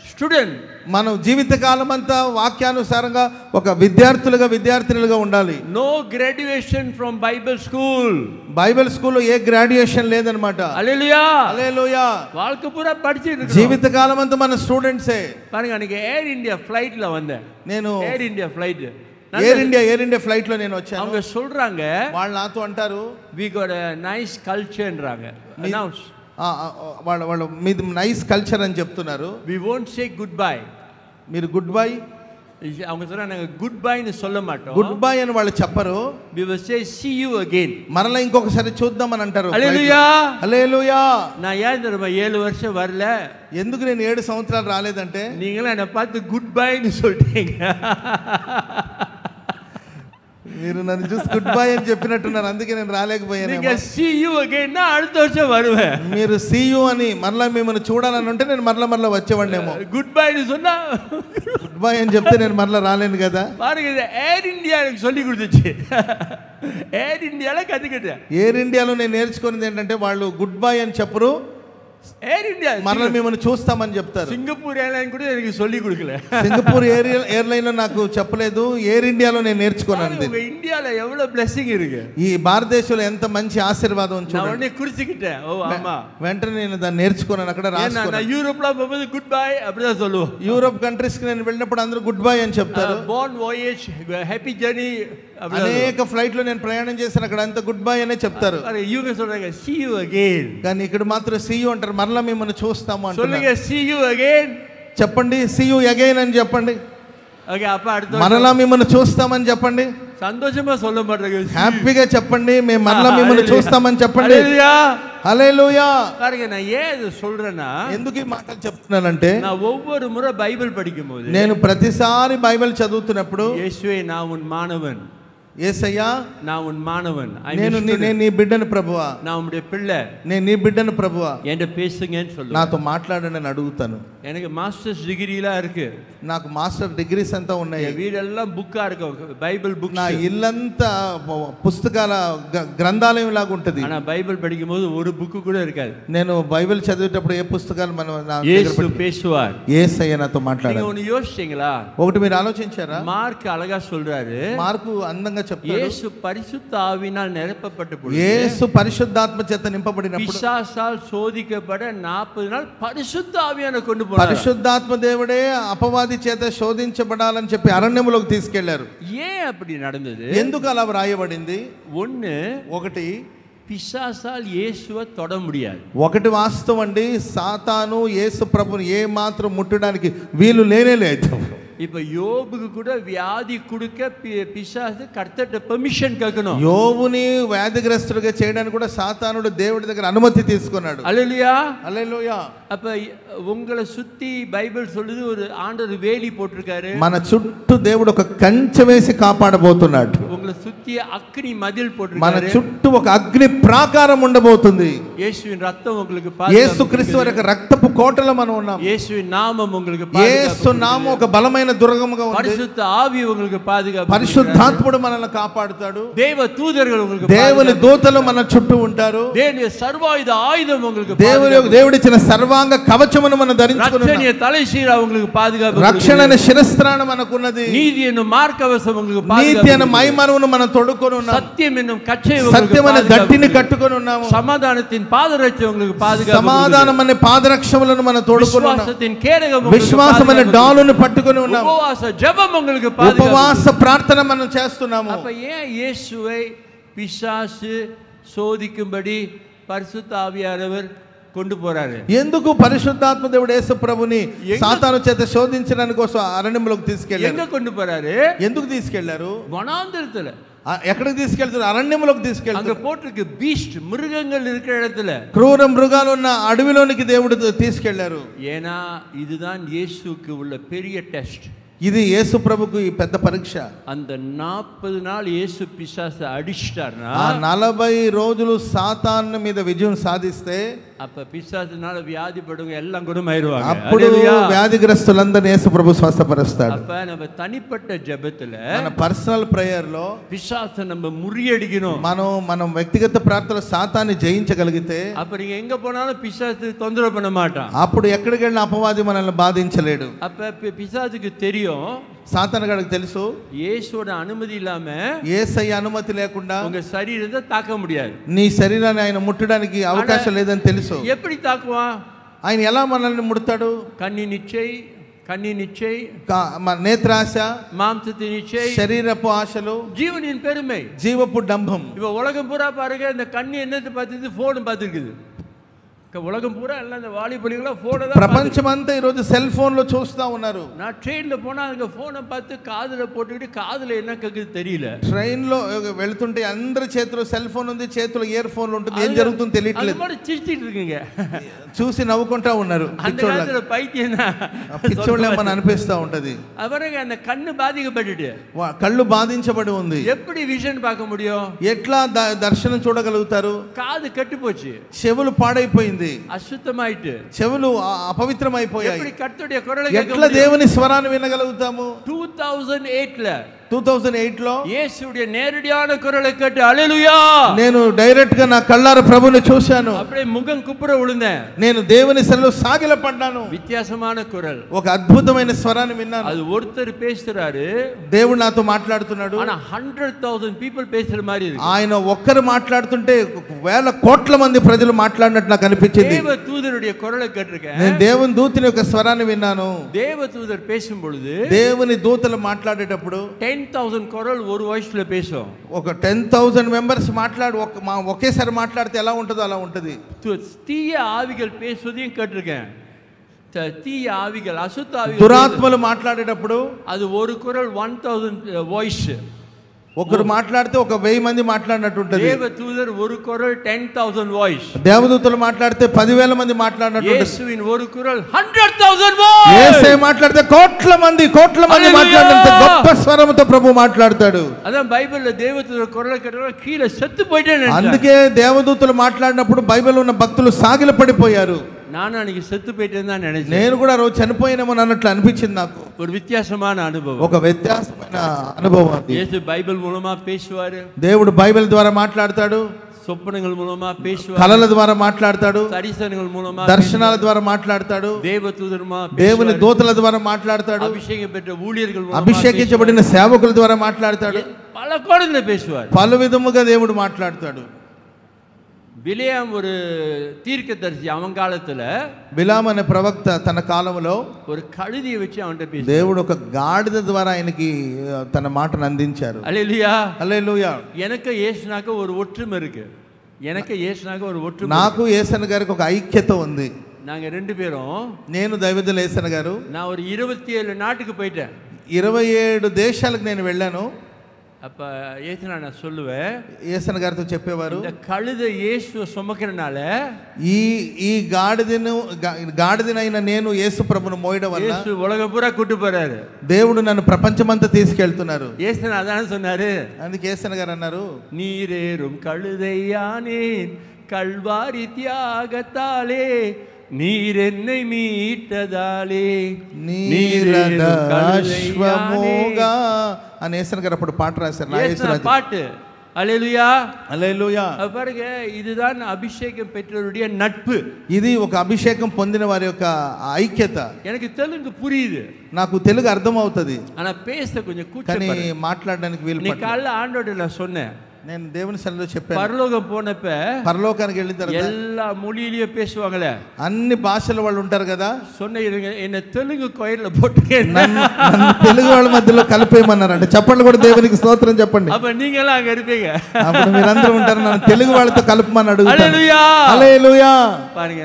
స్టూడెంట్, మనం జీవితకాలం అంతా వాక్యానుసారంగా ఒక విద్యార్థులుగా ఉండాలి. No graduation from bible school. Bible స్కూల్లో ఏ గ్రాడ్యుయేషన్ లేదన్నమాట. హల్లెలూయా, హల్లెలూయా. வாழ்க்கை பூரா படிச்சிட்டு జీవితకాలం అంతా మన స్టూడెంట్సే. பாருங்க, அன்னைக்கு ஏர் இந்தியா ஃப்ளைட்ல வந்தேன். నేను air India flight, air India flight లో నేను వచ్చాను. அவங்க சொல்றாங்க, వాళ్ళు నాతో అంటారు, we got a nice culture ன்றாங்க. announce, వాళ్ళు మీది నైస్ కల్చర్ అని చెప్తున్నారు. we won't say goodbye. మీరు గుడ్ బై, அவங்க சொல்றாங்க గుడ్ బై ని சொல்ல மாட்டோம். గుడ్ బై అని వాళ్ళు చెప్పరు. we will say see you again. మరలా ఇంకొకసారి చూద్దాం అని అంటారు. హల్లెలూయా, హల్లెలూయా. நான் ஏன் தெரியுமா 7 வருஷம் வரல? ఎందుకు నేను 7 సంవత్సరాలు రాలేదంటే, நீங்களா என்ன பார்த்து గుడ్ బై ని சொல்லிட்டீங்க. మీరు నన్ను చూసి గుడ్ బై అని చెప్పినట్టున్నారు, అందుకే నేను రాలేకపోయాను. நீங்க see you again నా அடுத்த வருஷம் வருவேன். మీరు see you అని మరలా మిమ్మల్ని చూడాలని ఉంటే నేను మరలా వచ్చేవాడినేమో. గుడ్ బై ని சொன்னா, గుడ్ బై అని చెప్తే నేను మరలా రాలేను కదా. பாருங்க, இது ஏர் ఇండియా எனக்கு சொல்லி கொடுத்துச்சு. ஏர் ఇండియాలో కదికిட்டேன். ఎయిర్ ఇండియాలో నేను నేర్చుకున్నది ఏంటంటే, వాళ్ళు గుడ్ బై అని చెప్పరు, ఎయిర్ ఇండియా మరలా మిమ్మల్ని చూస్తామని చెప్తారు. సింగపూర్ ఎయిర్లైన్ కూడా నాకు சொல்லி கொடுக்கல. సింగపూర్ ఎయిర్లైన్ నాకు చెప్పలేదు, ఎయిర్ ఇండియాలో నేను నేర్చుకున్నాను. ఇండియాలో எவ்வளவு blessing இருக்கு. ఈ భారతదేశంలో ఎంత మంచి ఆశీర్వాదం ఉంది చూడండి. నేను குறிச்சிக்கிட்டேன். ఓ అమ్మా, వెంటనే నేను దాన్ని నేర్చుకున్నాను, అక్కడ రాసుకున్నాను. நான் యూరోప్లో போகும்போது గుడ్ బై அப்படிதான் சொல்லுவோம். యూరోప్ కంట్రీస్ కి నేను వెళ్ళినప్పుడు అందరూ గుడ్ బై అని చెప్తారు. Bone voyage, happy journey. అనేక ఫ్లైట్ లో నేను ప్రయాణం చేశాను, అక్కడ అంతా గుడ్ బై అనే చెప్తారు. ఇవங்க சொல்றாங்க see you again. కానీ ఇక్కడ మాత్రం see you అంటారు, మరలా మిమ్మల్ని చూస్తాము అంటారు. சொல்லுங்க see you again. చెప్పండి, see you again అని చెప్పండి. ఓకే, అప్ప அடுத்து మరలా మిమ్మల్ని చూస్తామని చెప్పండి. సంతోషంగా சொல்ல மாட்டீங்க, హ్యాపీగా చెప్పండి, మేము మరలా మిమ్మల్ని చూస్తామని చెప్పండి. హల్లెలూయా, హల్లెలూయా. பாருங்க, நான் ஏன் இது சொல்றேன்னா, ఎందుకు ఈ మాటలు చెప్తున్నానంటే, நான் ఒவ்வொரு முறை బైబిల్ படிக்கும்போது, నేను ప్రతిసారి బైబిల్ చదువుతున్నప్పుడు, యేసువే நான் உன் மாணவன், యేసయ్యా நான் உன் மாணவன், నేను నీ బిడ్డను ప్రభువా, நான் உம்முடைய பிள்ளை, నేను నీ బిడ్డను ప్రభువా, என்கிட்ட பேசுங்கன்னு சொல்லுவேன். నాతో మాట్లాడండి అని అడుగుతాను. எனக்கு మాస్టర్స్ డిగ్రీலாம் இருக்கு, నాకు మాస్టర్ డిగ్రీస్ అంతా ఉన్నాయి. వీడెல்லாம் బుక్కా ఇருக்கு, బైబిల్ బుక్. నా ఇల్లంతా పుస్తకాల గ్రంథాలయం లాగా ఉంటది. ஆனா బైబిల్ படிக்கும்போது ஒரு புக் கூட இருக்காது. నేను బైబిల్ చదివేటప్పుడు ఏ పుస్తకాలు యేసు பேசுவார், యేసయ్య నాతో మాట్లాడారు. நீங்க ஒன்னு யோசிச்சீங்களா? ఒకటి మీరు ఆలోచించారా? మార్క్ అలగా சொல்றாரு, మార్కు అందంగా చెప్తాడు, యేసు పరిశుద్ధ ఆవిனால் నింపబడ్డప్పుడు, యేసు పరిశుద్ధాత్మ చేత నింపబడినప్పుడు, పిశాసాల్ శోధించబడ 40 నాள் పరిశుద్ధ ఆవియాను கொண்டு போனாరు. పరిశుద్ధాత్మ దేవుడే అపవాది చేత శోధించబడాలని చెప్పి అరణ్యములోకి తీసుకెళ్లారు. ஏன் அப்படி நடந்தது? ఎందుకు అలా వ్రాయబడింది? ఒకటి, పిశాసాల్ యేసువ தொட முடியாது. ఒకటి వాస్తవం అండి, సాతాను యేసు ప్రభుని ఏ మాత్రం ముట్టడానికి వీలు లేనే లేదు. இப்ப யோபுக்கு கூட வியாதி கொடுக்க பிசாசு கர்த்தர்ட்ட பெர்మిషన్ கேட்கணும். యోబుని వ్యాధిగ్రస్తుడిగా చేయడానికి కూడా సాతానుడు దేవుడి దగ్గర అనుమతి తీసుకున్నాడు. హల్లెలూయా, హల్లెలూయా. அப்ப உங்களை சுத்தி பைபிள் சொல்லுது, ஒரு ஆண்டவர் வேலி போட்டிருக்காரு, మన చుట్టూ దేవుడు ఒక కంచె వేసి కాపాడబోతున్నాడు. உங்களை சுத்தி அக்னி மதில் మన போட்டிருக்காரு, చుట్టూ ఒక అగ్ని ప్రాకారం ఉండబోతుంది. యేసుவின் రక్తం உங்களுக்கு యేసుక్రీస్తు వారి రక్తపు కోటలో మనం ఉన్నాం. యేసుவின் నామం உங்களுக்கு యేసు నామం ఒక బలమైన దుర్గముగా ఉంది. పరిశుద్ధ ఆవి உங்களுக்கு பாதுகாப்பு, పరిశుద్ధాత్ముడు మనల్ని కాపాడుతాడు. దేవ దూతలు உங்களுக்கு, దేవుని దూతలు మన చుట్టూ ఉంటారు. దేవుని సర్వాయుధ ఆయుధం உங்களுக்கு, దేవుడిచ్చిన సర్వాంగ కవచమును మనం ధరించుకున్నాం. రక్షణ తలశీల உங்களுக்கு பாதுகாப்பு, రక్షణ అనే శిరస్త్రాణం మనకున్నది. నీతి ఎన్ను మార్కవసం உங்களுக்கு பாதுகாப்பு, నీతి అనే మైమరువును మనం తొడుక్కొని ఉన్నాం. సత్యం ఎన్ను కచ్చై, సత్యం అనే దట్టిని కట్టుకొని ఉన్నాము. సమాధానத்தின் పాదరక్ష உங்களுக்கு பாதுகாப்பு, సమాధానం అనే పాదరక్ష పాదములను మనం తోడుకొని ఉన్నాం. விசுவாசத்தின் கேடகம் విశ్వాసమైన డాలును పట్టుకొని ఉన్నాం. ఉపవాస జపం உங்களுக்கு பாதுகாப்பு. ఉపవాస ప్రార్థన మనం చేస్తున్నాము. அப்ப ஏன் இயேசுவை பிசாசு சோதிக்கும்படி பரிசுத்த ஆவியானவர் கொண்டு போறாரு? ఎందుకు పరిశుద్ధాత్మ దేవుడు యేసు ప్రభుని సాతాను చేత శోధించడానికి కోసం అరణ్యంలోకి తీసుకెళ్లారు? எங்க கொண்டு போறாரு? ఎందుకు తీసుకెళ్లారు? వనాంతరத்துல. ఎక్కడికి తీసుకెళ్తారు? అరణ్యంలోకి తీసుకెళ్తారు. அங்க போட்டிருக்கு பீஸ்ட், மிருகங்கள் இருக்கிற இடத்துல. క్రూర మృగాలు ఉన్న అడవిలోనికి దేవుడు తీసుకెళ్లారు. ஏனா இதுதான் இயேசுவுக்கு உள்ள பெரிய டெஸ்ட். ఇది యేసు ప్రభుకు ఈ పెద్ద పరీక్ష. அந்த 40 நாள் இயேசு பிசாசை அடிச்சிட்டார்னா, ఆ 40 రోజులు సాతాను మీద విజయం సాధిస్తే அப்ப பிசாசுனால வியாதிப்படுவங்க எல்லாம் குணமாயிருவாங்க. అప్పుడు వ్యాధిగ్రస్తులందరినీ యేసు ప్రభు స్వస్థపరుస్తాడు. அப்ப நம்ம தனிப்பட்ட ஜெபத்துல, మన పర్సనల్ ప్రేయర్ లో பிசாசை நம்ம முறியடிக்கணும். మనం వ్యక్తిగత ప్రార్థనలో సాతాన్ని జయించగలిగితే அப்ப நீங்க எங்க போனாலும் பிசாசு தொந்தரவு பண்ண மாட்டான். అప్పుడు ఎక్కడికి వెళ్ళిన అపవాది మనల్ని బాధించలేడు. அப்ப பிசாசுக்கு தெரியும், సాతాను గారికి తెలుసు, இயேசுவோட அனுமதி இல்லாம యేసయ్య అనుమతి లేకుండా உங்க சரீரத்தை தாக்க முடியாது. నీ శరీరాన్ని ఆయన ముట్టడానికి అవకాశం లేదని తెలుసు. எப்படி தாக்குவான்? ఆయన ఎలా మనల్ని ముడతాడు? கண்ணின் இச்சை, నేత్రాశ, மாம்சத்தின் இச்சை, శరీరపు ఆశలు, ஜீவனின் பெருமை, జీవపు డంభం. இப்ப உலகம் பூரா பாருங்க, இந்த கண்ணு என்னத்தை பார்த்துது? போன் பார்த்துருக்குது. உலகம் பூரா எல்லாம் இந்த வாலிபலிகளா போனை தான். ప్రపంచమంతా ఈరోజు సెల్ ఫోన్ లో చూస్తా ఉన్నారు. நான் ட்ரெயின்ல போனா அங்க போனை பார்த்து காதுல போட்டுக்கிட்டு காதுல என்ன கேக்குது தெரியல. ట్రైన్ లో వెళ్తుంటే అందరి చేతిలో సెల్ ఫోన్ ఉంది, చేతిలో ఇయర్ ఫోన్ ఉంటుంది, ఏం జరుగుతుందో తెలియట్లేదు. அது చిరిచిட்டு இருக்குங்க, చూసి నవ్వుకుంటా ఉన్నారు. పిచ్చోళ్ళ పైత్యనా, పిచ్చోళ్ళేమని అనిపిస్తా ఉంటది. அவரங்க அந்த கண்ணு பாதிக்கப்பட்டுட்டு, కళ్ళు బాధించబడి ఉంది. எப்படி விஷன் பார்க்க முடியும்? ఎట్లా దర్శనం చూడగలుగుతారు? காது கெட்டு போச்சு, చెవులు పాడైపోయింది, అశుద్ధమైతే, చెవులు అపవిత్రమైపోయాయి. எப்படி కర్తరుடைய కురలు ఎట్లా దేవుని స్వరాన్ని వినగలుగుతాము? 2008 లో యేసుடைய நேரடியான குரலை கேட்டு హల్లెలూయా, నేను డైరెక్ట్ గా నా కళ్ళార ప్రభువుని చూశాను. அப்படியே முகம் குப்புற விழுந்தேன். నేను దేవుని సన్నిధిలో సాగిలపడ్డాను. வித்தியாசமான குரல், ఒక అద్భుతమైన స్వరాన్ని విన్నాను. அது ஒருத்தர் பேசுறாரு, దేవుడు నాతో మాట్లాడుతున్నాడు. ஆனா 100,000 people பேசுற மாதிரி இருக்கு. ఆయన ఒక్కరు మాట్లాడుతుంటే వేల కోట్ల మంది ప్రజలు మాట్లాడినట్టు నాకు అనిపించింది. தேவ தூதருடைய குரலை கேட்டிருக்கேன். నేను దేవుని దూతని యొక్క స్వరాన్ని విన్నాను. தேவ தூதர் பேசும் பொழுது, దేవుని దూతలు మాట్లాడేటప్పుడు 10,000 குரல் ஒரு வாய்ஸ்ல பேசும். ఒక 10,000 మెంబర్స్ ఒకేసారి మాట్లాడితే ఎలా ఉంటుందో అలా ఉంటుంది. தீய ஆவிகள் பேசுவதையும் கேட்டிருக்கேன். தீய ஆவிகள், அசுத்த ஆவிகள், దురాత్మలు మాట్లాడేటప్పుడు அது ஒரு குரல் 1000 வாய்ஸ். ఒకరు మాట్లాడితే ఒక 1000 మంది మాట్లాడినట్టు ఉంటుంది. దేవ దూతర్ ஒரு குரல் 10,000 వాయిస్. దేవదూతలు మాట్లాడితే 10,000 మంది మాట్లాడినట్టు ఉంటుంది. యేసువిన్ ஒரு குரல் 100,000 వాయిస్. యేసే మాట్లాడితే కోట్ల మంది మాట్లాడినంత గొప్ప స్వరంతో ప్రభు మాట్లాడతాడు. అదే బైబిల్లో దేవదూతల కురల కేటప్పుడు కీల సెత్తు పోయిటాడు. అందుకే దేవదూతలు మాట్లాడినప్పుడు బైబిల్లో ఉన్న భక్తులు సాగిల పడిపోయారు. நான் அன்னைக்கு செத்து போயிட்டேன்னு தான் நினைச்சேன். నేను కూడా రోజు చనిపోయినేమో అన్నట్లు అనిపించింది నాకు. ஒரு வித்தியாசமான அனுபవం, ఒక వ్యత్యాసమైన అనుభవం అది. యేసు బైబిల్ మూలமா பேசுவாரு. దేవుడు బైబిల్ ద్వారా మాట్లాడతాడు. சொப்பனங்கள் மூலமா பேசுவாரு. కలల ద్వారా మాట్లాడతాడు. దర్శనங்கள் మూలமா, దర్శనాల ద్వారా మాట్లాడతాడు. దేవదూతరుమా, దేవుని దూతల ద్వారా మాట్లాడతాడు. అభిషేకం పెద్ద ఊழியர்கள் మూలமா, అభిషేకించబడిన సేవకుల ద్వారా మాట్లాడతాడు. పల కోణంలో பேசுவார். పలు విధముగా దేవుడు మాట్లాడతాడు. బిలియాం ஒரு தீர்க்கதரிசி, அவன் காலத்துல బిలాం అనే ప్రవక్త తన కాలంలో ஒரு కழுదిயை வச்சு அவன்கிட்ட பேசி, దేవుడు ఒక గాడిద ద్వారా ఆయనకి తన మాటను అందించారు. హల్లెలూయా, హల్లెలూయా. எனக்கு యేసునాక ஒரு ஒற்றுமை இருக்கு. எனக்கு యేసునాక ஒரு ஒற்றுமை, నాకు యేసన్న గారికి ఒక ఐక్యత ఉంది. நாங்க ரெண்டு பேரும், నేను దైవజనులు యేసన్న గారు, நான் ஒரு 27 நாட்டுக்கு போயிட்டேன். 27 దేశాలకు నేను వెళ్ళాను. அப்ப ஏசுனா நான் சொல்லுவேன், యేసన్న గారితో చెప్పేవారు, இந்த கழுதை இயேசுவை சுமக்கிறனால, ఈ గాడిదనైన నేను యేసు ప్రభును మోయడం వల్ల இயேசு உலகம் பூரா கூட்டி போறாரு. దేవుడు నన్ను ప్రపంచమంతా తీసుకెళ్తున్నారు. ஏசுனா அதானே சொன்னாரு. అందుకే యేసన్న గారు అన్నారు, நீரேறும் கழுதையானேன் கல்வாரி தியாகத்தாலே, நீர் என்னை மீட்டதாலே, నీరదశ్వముగా అని యేసన్న గారు అప్పుడు పాట రాశారు. பாட்டு. హల్లెలూయా, హల్లెలూయా. பாருங்க, இதுதான் அபிஷேகம் பெற்றவருடைய நட்பு. ఇది ఒక అభిషేకం పొందిన వారి యొక్క ఐక్యత. எனக்கு தெலுங்கு புரியுது, నాకు తెలుగు అర్థం అవుతుంది, ஆனா பேச கொஞ்சம் కానీ கூச்சப்படுறேன். మాట్లాడడానికి వీలు நீ పడదు. காலைல ஆண்டோட நான் சொன்னேன், నేను దేవుని సన్నిధిలో చెప్పాను. பரலோகம் போனப்ப పరలోకానికి వెళ్ళిన తర్వాత எல்லா மொழியிலயும் பேசுவாங்களே, అన్ని భాషల వాళ్ళు ఉంటారు కదా. சொன்ன என்ன தெலுங்கு கோயில்ல போட்டுங்க, నన్ను తెలుగు వాళ్ళ మధ్యలో కలిపేయమన్నారంటే చెప్పండి కూడా దేవునికి స్తోత్రం చెప్పండి. அப்ப நீங்க எல்லாம் அங்க இருப்பீங்க, అప్పుడు మీరందరూ ఉంటారు. నన్ను తెలుగు వాళ్ళతో కలుపమని అడుగుతాను. ஹல்லேலூயா హల్లెలూయా. பாருங்க,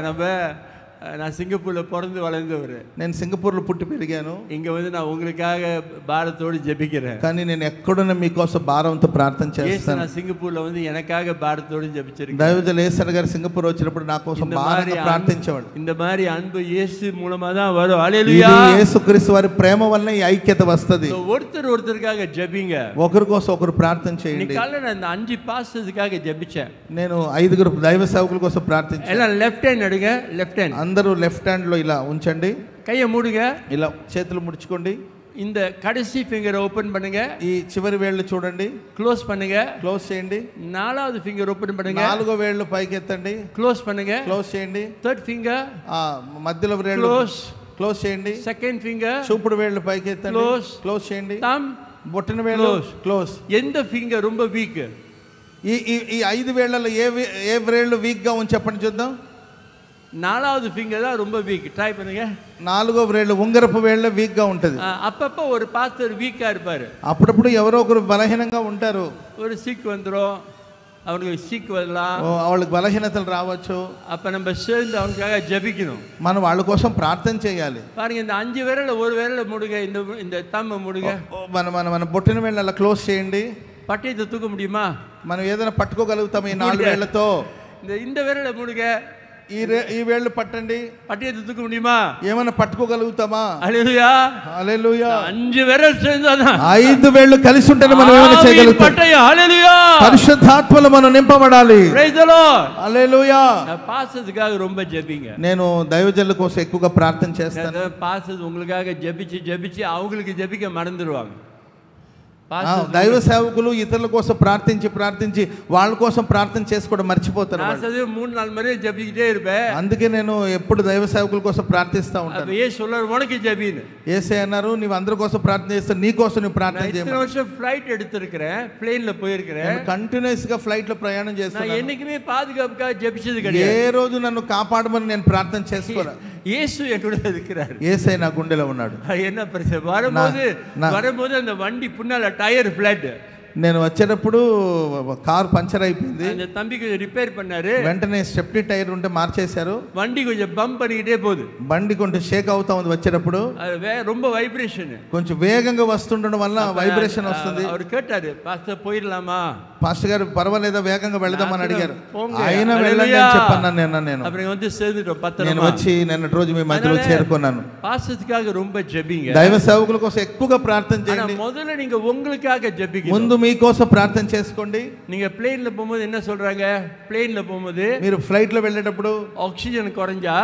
நான் சிங்கப்பூர்ல பிறந்து வளர்ந்தவர். నేను సింగపూర్లో పుట్టి పెరిగాను. இங்க வந்து நான் உங்களுக்காக பாரத்தோடு ஜெபிக்கிறேன். కానీ నేను ఎక్కడున్నా మీకోసం భారంతో ప్రార్థన చేస్తాను. நான் சிங்கப்பூர்ல வந்து எனக்காக பாரத்தோடு ஜெபிச்சிருக்கேன். దైవజనులు యేసన్న గారు సింగపూర్ వచ్చినప్పుడు నా కోసం భారంగా ప్రార్థించేవాడు. இந்த மாதிரி அன்பு இயேசு மூலமா தான் வரும். హల్లెలూయా. ఇది యేసుక్రీస్తు వారి ప్రేమ వల్ల ఈ ఐక్యత వస్తది. ஒருத்தருக்காக ஜெபிங்க, ఒకరి కోసం ఒకరు ప్రార్థన చేయండి. காலையில நான் இந்த 5 பாஸ்டர்ஸ்க்காக ஜெபிச்சேன். నేను 5 దైవ సేవకుల కోసం ప్రార్థించాను. எல்லாம் லெஃப்ட் ஹேண்ட் எடுங்க, லெஃப்ட் ஹேண்ட் అందరూ లెఫ్ట్ హ్యాండ్ లో ఇలా ఉంచండి. கையை மூடுங்க, ఇలా చేతులు ముడుచుకోండి. இந்த கடைசி ஃபிங்கரை ஓபன் பண்ணுங்க, ఈ చివరి వేళ్ళు చూడండి, க்ளோஸ் பண்ணுங்க, క్లోజ్ చేయండి. 4வது ஃபிங்கர் ஓபன் பண்ணுங்க, 4వ వేళ్ళు పైకి ఎత్తండి, க்ளோஸ் பண்ணுங்க, క్లోజ్ చేయండి. 3rd ஃபிங்கர் మధ్యలో వేళ్ళు క్లోజ్ చేయండి. 2nd ஃபிங்கర్ చూపుడు వేళ్ళు పైకి ఎత్తండి, క్లోజ్ చేయండి. தம் బొటన వేళ్ళు క్లోజ్. எந்த ஃபிங்கர் ரொம்ப వీక్? ఈ 5 వేళ్ళలో ఏ వేళ్ళు వీక్ గా ఉంది చెప్పండి చూద్దాం. 4வது ஃபிங்கர் தான் ரொம்ப வீக். ட்ரை பண்ணுங்க. 4వ వేళ్ళు ఉంగరపు వేళ్ళ వీక్ గా ఉంటది. அப்பப்ப ஒரு பாஸ்டர் வீக்கா இருப்பாரு, అప్పుడప్పుడు ఎవరో ఒకరు బలహీనంగా ఉంటారు. ஒரு சிக் வந்துரும், அவனுக்கு சிக் வரலாம், వాళ్ళకి బలహీనతలు రావచ్చు. அப்ப நம்ம சேர்ந்து அவனுக்காக ஜெபிக்கணும். మనం వాళ్ళ కోసం ప్రార్థన చేయాలి. பாருங்க, இந்த 5 விரல்ல ஒரு விரல்ல முடுங்க, இந்த தம்ம முடுங்க, మన బొట్టిన వేళ్ళు అలా క్లోజ్ చేయండి. பட்டயத்தை தூக்க முடியுமா? మనం ఏదైనా పట్టుకోగలుగుతాం ఈ 4 వేళ్ళతో. இந்த விரல்ல முடுங்க, ఈ వేళ్ళు పట్టండి. பட்டயத்தை தூக்க முடியுமா? ఏమైనా పట్టుకోగలుగుతామా? హల్లెలూయా, హల్లెలూయా. 5 విరల్ சேர்ந்தாதான் 5 వేళ్ళు కలిసి ఉంటేనే మనం ఏమైనా చేయగలుగుతాం. పట్టయం. హల్లెలూయా. పరిశుద్ధాత్మలో మనం నింపబడాలి. Praise the Lord. హల్లెలూయా. பாஸ்டர்ஸ்க்காக ரொம்ப ஜெபிங்க. నేను దైవజనుల కోసం ఎక్కువగా ప్రార్థన చేస్తాను. பாஸ்டர்ஸ் உங்களுக்காக ஜெபிச்சு அவங்களுக்கு ஜெபிக்க மறந்துடுவாங்க. దైవ సేవకులు ఇతరుల కోసం ప్రార్థించి వాళ్ళ కోసం ప్రార్థన చేసుకోవడం మర్చిపోతారు. 3-4 முறை ஜெபிக்கிட்டே இருப்பேன். అందుకే నేను ఎప్పుడు దైవ సేవకుల కోసం ప్రార్థిస్తా ఉంటాను. ఏ சொல்றாரு, உனக்கு ஜெபின்னு. యేసయ్య అన్నారు, నీవు అందరి కోసం ప్రార్థన చేస్తే నీ కోసం నువ్వు ప్రార్థన చేయ. ఇతర வருஷம் ఫ్లైట్ எடுத்துக்கிறேன், ప్లేన్ல పోయిర్க்கிறேன். నేను కంటిన్యూస్ గా ఫ్లైట్ లో ప్రయాణం చేస్తాను. நான் என்னைக்குமே பாதுகாப்புக்காக ஜெபிச்சது கிடையாது. ఏ రోజు నన్ను కాపాడమని నేను ప్రార్థన చేసుకోరా. இயேசு என்னோட இருக்கிறார். యేసయ్య నా గుండెలో ఉన్నాడు. என்ன பிரச்சனை வரும்போது அந்த வண்டி பின்னால டயர் ஃபிளட். నేను వచ్చేటప్పుడు కార్ పంచర్ అయిపోయింది. அந்த தம்பிக்கு రిపేర్ பண்ணாரு. వెంటనే స్టెప్నీ టైర్ ఉంటే మార్చేశారు. வண்டி கொஞ்சம் பம்ப் பண்ணிக்கிட்டே போகுது. బండి కొంచెం షేక్ అవుతా ఉంది వచ్చేటప్పుడు. ரொம்ப వైబ్రేషన్, కొంచెం వేగంగా వస్తుండడం వల్ల వైబ్రేషన్ వస్తుంది. அவர் கேட்டாரு, பாஸ்டர் போயிடலாமா? పాస్టర్ గారు పర్వాలేదా, వేగంగా వెళదామని అడిగారు. ఆయన వెళ్ళండి అని చెప్పాను నేను. అప్పుడు வந்து சேர்ந்துட்டோம் பத்திரமா. నేను వచ్చి నిన్నటి రోజు మీ మధ్యలో చేరుకున్నాను. பாஸ்டர்ஸ்க்காக ரொம்ப ஜெபிங்க. దైవ సేవకుల కోసం ఎక్కువగా ప్రార్థన చేయండి. முதல்ல நீங்க உங்களுக்காக ஜெபிங்க. ముందు మీకోసం ప్రార్థన చేసుకోండి. நீங்க ప్లేన్ல போகும்போது என்ன சொல்றாங்க? ప్లేన్ல போகும்போது మీరు ఫ్లైట్ లో వెళ్ళేటప్పుడు ఆక్సిజన్ குறைஞ்சா,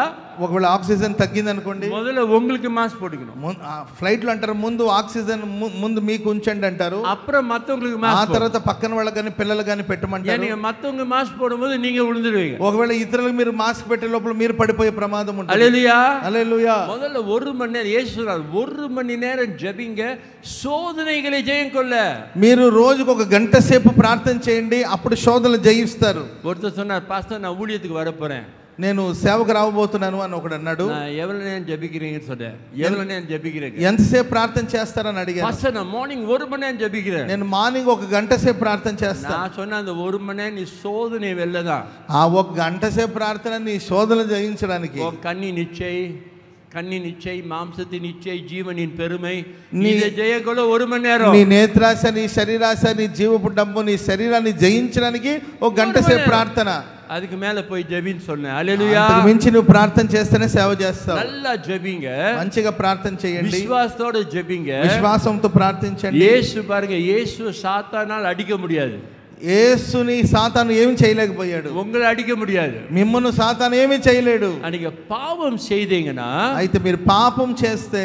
ఒకవేళ ఆక్సిజన్ తగ్గింది అనుకోండి, முதல்ல உங்களுக்கு மாஸ்க் போட்டுக்கணும். ఫ్లైట్ లో అంటారు ముందు ఆక్సిజన్ ముందు మీకు ఉంచండి అంటారు. அப்புறம் மத்தவங்களுக்கு ఆ மாஸ்க், తర్వాత పక్కన వాళ్ళకి కానీ పిల్లలు కానీ పెట్టమంటారు. நீங்க மத்தவங்க மாஸ்க் போடும்போது நீங்க விழுந்துடுவீங்க. ఒకవేళ ఇతరులకు మీరు మాస్క్ పెట్టే లోపల మీరు పడిపోయే ప్రమాదం ఉంటుంది. హల్లెలూయా. హల్లెలూయా. முதல்ல 1 மணி நேரம் இயேசு சொல்றார், 1 மணி நேரம் ஜெபிங்க, சோதனைகளை ஜெயம் கொள்ள. మీరు రోజుకు 1 గంట సేపు ప్రార్థన చేయండి, అప్పుడు శోధనలు జయిస్తారు. ஒருத்தர் சொன்னார், பாஸ்டர் நான் ஊழியத்துக்கு வர போறேன், నేను సేవకు రావబోతున్నాను అని ఒకడు అన్నాడు. எவ்வளவு நேரம் ஜெபிக்கிறீங்கன்னு சொன்னேன். எவ்வளவு நேரம் ஜெபிக்கிறீங்க? ఎంతసేపు ప్రార్థన చేస్తారని అడిగాను. பாஸ்டர் நான் மார்னிங் 1 மணி நேரம் ஜெபிக்கிறேன். నేను మార్నింగ్ 1 గంట సేపు ప్రార్థన చేస్తాను. நான் சொன்ன அந்த 1 மணி நேரம் நீ சோதனை வெல்லதான். ఆ 1 గంట సేపు ప్రార్థన నీ శోధనలు జయించడానికి. கண்ணி நிச்சை, மாம்சத்தின் நிச்சை, ஜீவனின் பெருமை, நீங்க ஜெயకొల 1 மணி நேரம். నీ నేత్రాశ, నీ శరీరాశ, నీ జీవపు డబ్బు, నీ శరీరాన్ని జయించడానికి 1 గంట సేపు ప్రార్థన. அதுக்கு மேல போய் ஜெபின்னு சொன்னேன். హల్లెలూయా. అంతకు మించి నువ్వు ప్రార్థన చేస్తేనే సేవ చేస్తావు. நல்லா ஜெபிங்க, మంచిగా ప్రార్థన చేయండి, విశ్వాసతోட జెబింగ, విశ్వాసంతో ప్రార్థించండి. యేసు பாருங்க, యేసు సాతానాల్ అడిక முடியாது. యేసుని సాతాను ఏమీ చేయలేకపోయాడు. உங்களை అడిక முடியாது. మిమ్మును సాతాను ఏమీ చేయలేడు. நீங்க பாவம் செய்தீங்கன்னா, అయితే మీరు పాపం చేస్తే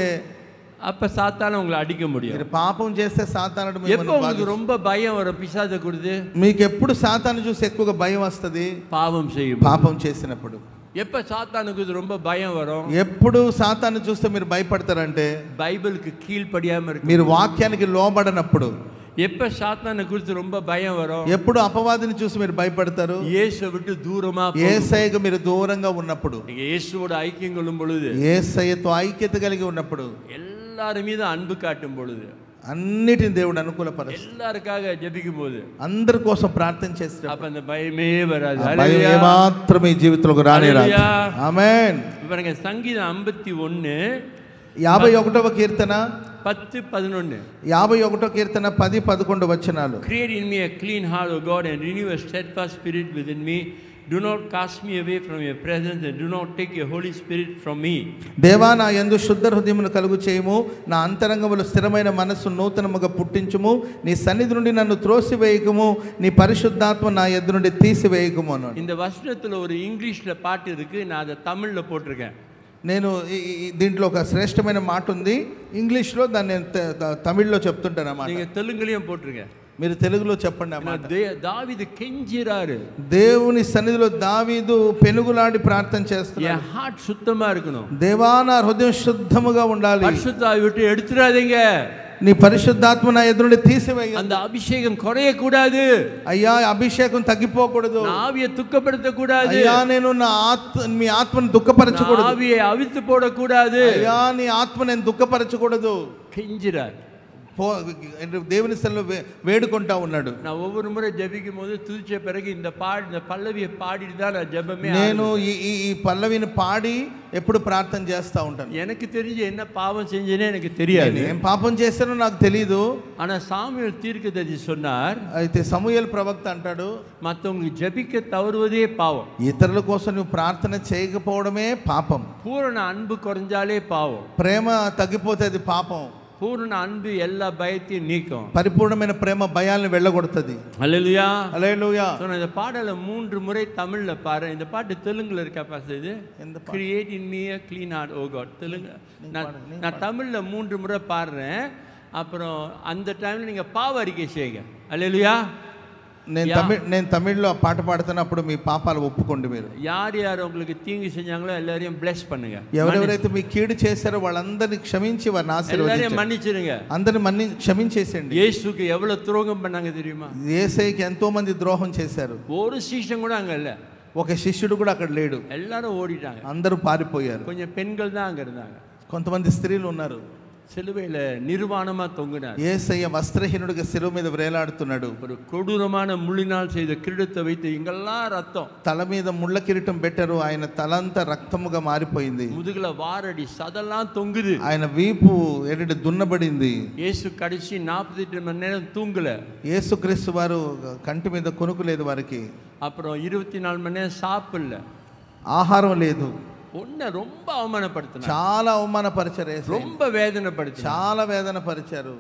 அப்ப சாத்தான உங்களை அடிக்க முடியும். మీరు పాపం చేస్తే సాతానుడు எப்போ మిమ్మల్ని உங்களுக்கு ரொம்ப பயம் வரும் పిశాచ గురించి? మీకు ఎప్పుడు సాతాను చూసి ఎక్కువగా భయం వస్తది? పాపం చేయం, పాపం చేసినప్పుడు. எப்ப சாத்தானுக்கு ரொம்ப பயம் வரும்? ఎప్పుడు సాతాను చూస్తే మీరు భయపడతారంటే బైబిల్కి కీழ்పడియామ ఇருக்கு. మీరు వాక్యానికి లోబడనప్పుడు. எப்ப சாத்தானை குறித்து ரொம்ப பயம் வரும்? ఎప్పుడు అపవాదిని చూసి మీరు భయపడతారు? இயேசுவை விட்டு தூரமா యేసయ్యకు మీరు దూరంగా ఉన్నప్పుడు, நீங்க இயேசுவோட ஐக்கியம் கொள்ளும் பொழுது, యేసయ్యతో ఐక్యత కలిగి ఉన్నప్పుడు, எல்லாரும் மீது அன்பு காட்டும் பொழுது, అన్నిటిని దేవుడు అనుకూలపరుస్తాడు. எல்லாருக்காக ஜெபிக்கும் போது, అందరి కోసం ప్రార్థన చేస్తాడు. அப்ப அந்த பயமே வராது. భయం ఏమాత్రం ఈ జీవితంలోకి రానే రాదు. ఆమేన్. பாருங்க, சங்கீதம் 51 51వ కీర్తన 10-11. 51వ కీర్తన 10-11 వచనాలు. Create in me a clean heart, O God, and renew a steadfast spirit within me. Do not cast me away from your presence, and do not take your Holy Spirit from me. దేవా, నా యందు శుద్ధ హృదయమును కలుగు చేయము, నా అంతరంగములో స్థిరమైన మనస్సు నూతనముగా పుట్టించుము, నీ సన్నిధి నుండి నన్ను త్రోసివేయకము, నీ పరిశుద్ధాత్మ నా యొద్ద నుండి తీసివేయకము అన్నాడు. இந்த வசனத்துல ஒரு இங்கிலீஷ்ல பாட்டு இருக்கு, நான் அதை தமிழ்ல போட்டிருக்கேன். నేను దీంట్లో ఒక శ్రేష్టమైన మాట ఉంది, ఇంగ్లీష్లో దాన్ని నేను తమిళ్లో చెప్తుంటాను అన్నమాట. நீங்க தெலுங்குலயும் போட்டிருக்க, మీరు తెలుగులో చెప్పండి అన్నమాట. దావీదు కెంజిరారు, దేవుని సన్నిధిలో దావీదు పెనుగులాడి ప్రార్థన చేస్తున్నాడు. என் ஹார்ட் சுத்தமா இருக்கணும், దేవా నా హృదయం శుద్ధముగా ఉండాలి, பரிசுத்தாவி விட்டு எடுத்துறாதீங்க, నీ పరిశుద్ధాత్మ నా ఎదురు నుండి తీసివేయ, அந்த அபிஷேகம் குறைய கூடாது, అయ్యా అభిషేకం తగ్గిపోకూడదు, ஆவியை துக்கப்படுத்த கூடாது, అయ్యా నేను మీ ఆత్మను దుఃఖపరచకూడదు, ஆவியை அவிழ்த்து போடக்கூடாது, అయ్యా నీ ఆత్మ నేను దుఃఖపరచకూడదు. கெஞ்சிறார், దేవుని సన్నిధిలో వేడుకుంటా ఉన్నాడు. நான் ஒவ்வொரு முறை ஜெபிக்கும் போது துதிச்ச பிறகு இந்த பல்லவியை பாடிட்டு தான் நான் ஜெபமே. నేను ఈ పల్లవిని పాడి ఎప్పుడు ప్రార్థన చేస్తా ఉంటాను. எனக்கு தெரிஞ்சு என்ன பாவம் செஞ்சேனே எனக்கு தெரியாது, ఏం పాపం చేశానో నాకు తెలియదు. ஆனா சாமுவேல் தீர்க்கதரிசி சொன்னார், అయితే సమూయేలు ప్రవక్త అంటాడు, மற்றவங்களுக்கு ஜெபிக்க தவறுவதே பாவம், ఇతరుల కోసం నువ్వు ప్రార్థన చేయకపోవడమే పాపం. பூரண அன்பு குறைஞ்சாலே பாவம், ప్రేమ తగ్గిపోతే అది పాపం. பூரண அன்பு எல்லா பயத்தையும் நீக்கும், పరిపూర్ణమైన ప్రేమ భయాలను వెళ్ళగొడుతుంది. ஹல்லேலூயா, హల్లెలూయా. இந்த பாடலை 3 முறை தமிழ்ல பாரு. இந்த பாட்டு தெலுங்குல இருக்கா பாஸ்? இது create in me a clean heart, oh God. Telugu நான் தமிழ்ல 3 முறை பாடுறேன், அப்புறம் அந்த டைம்ல நீங்க பாவ அறிக்கை செய்யுங்க. ஹல்லேலூயா. నేను తమిళ్లో ఆ పాట పాడుతున్నప్పుడు మీ పాపాలు ఒప్పుకోండి. మీరు யார் யார் உங்களுக்கு தீங்கு செஞ்சாங்களோ எல்லாரையும் bless பண்ணுங்க. ఎవరెవరైతే మీ కీడు చేశారో వాళ్ళందరినీ క్షమించి వారిని ఆశీర్వదించండి, మన్నించుங்க, అందరిని క్షమించేసేయండి. యేసుக்கு எவ்வளவு துரோகம் பண்ணாங்க தெரியுமா? యేసయ్యకి ఎంతో మంది ద్రోహం చేశారు. ஒரு சீஷன் கூட அங்க இல்ல, ఒక శిష్యుడు కూడా అక్కడ లేడు, எல்லாரும் ஓடிட்டாங்க, అందరూ పారిపోయారు. கொஞ்சம் பெண்கள் தான் அங்க இருந்தாங்க, కొంతమంది స్త్రీలు ఉన్నారు. சிலுவையில நிர்வாணமா தொங்கினார். యేసయ్య వస్త్రహీనుడిగా శిలువ మీద వేలాడుతున్నాడు. ஒரு கொடூரமான முள்ளினால் செய்த கிரீடத்தை வைத்து இங்கெல்லாம் ரத்தம், తల మీద ముళ్ళ కిరీటం పెట్టారు, ఆయన తలంతా రక్తముగా మారిపోయింది. முதுகுல வாரடி சதெல்லாம் தொங்குது, ఆయన వీపు ఎరడి దున్నబడింది. యేసు கடைசி 48 மணி நேரம் தூங்கல, యేసుక్రీస్తు వారు కంటి మీద కొనుకు లేదు వారికి, அப்புறம் 24 மணி நேரம் சாப்பிடல, ఆహారం లేదు. ரொம்ப அவமானப்படுத்தினார், చాలా అవమానపరిచారు, ரொம்ப வேதனைப்படுத்தினார், చాలా వేదన పరిచారు.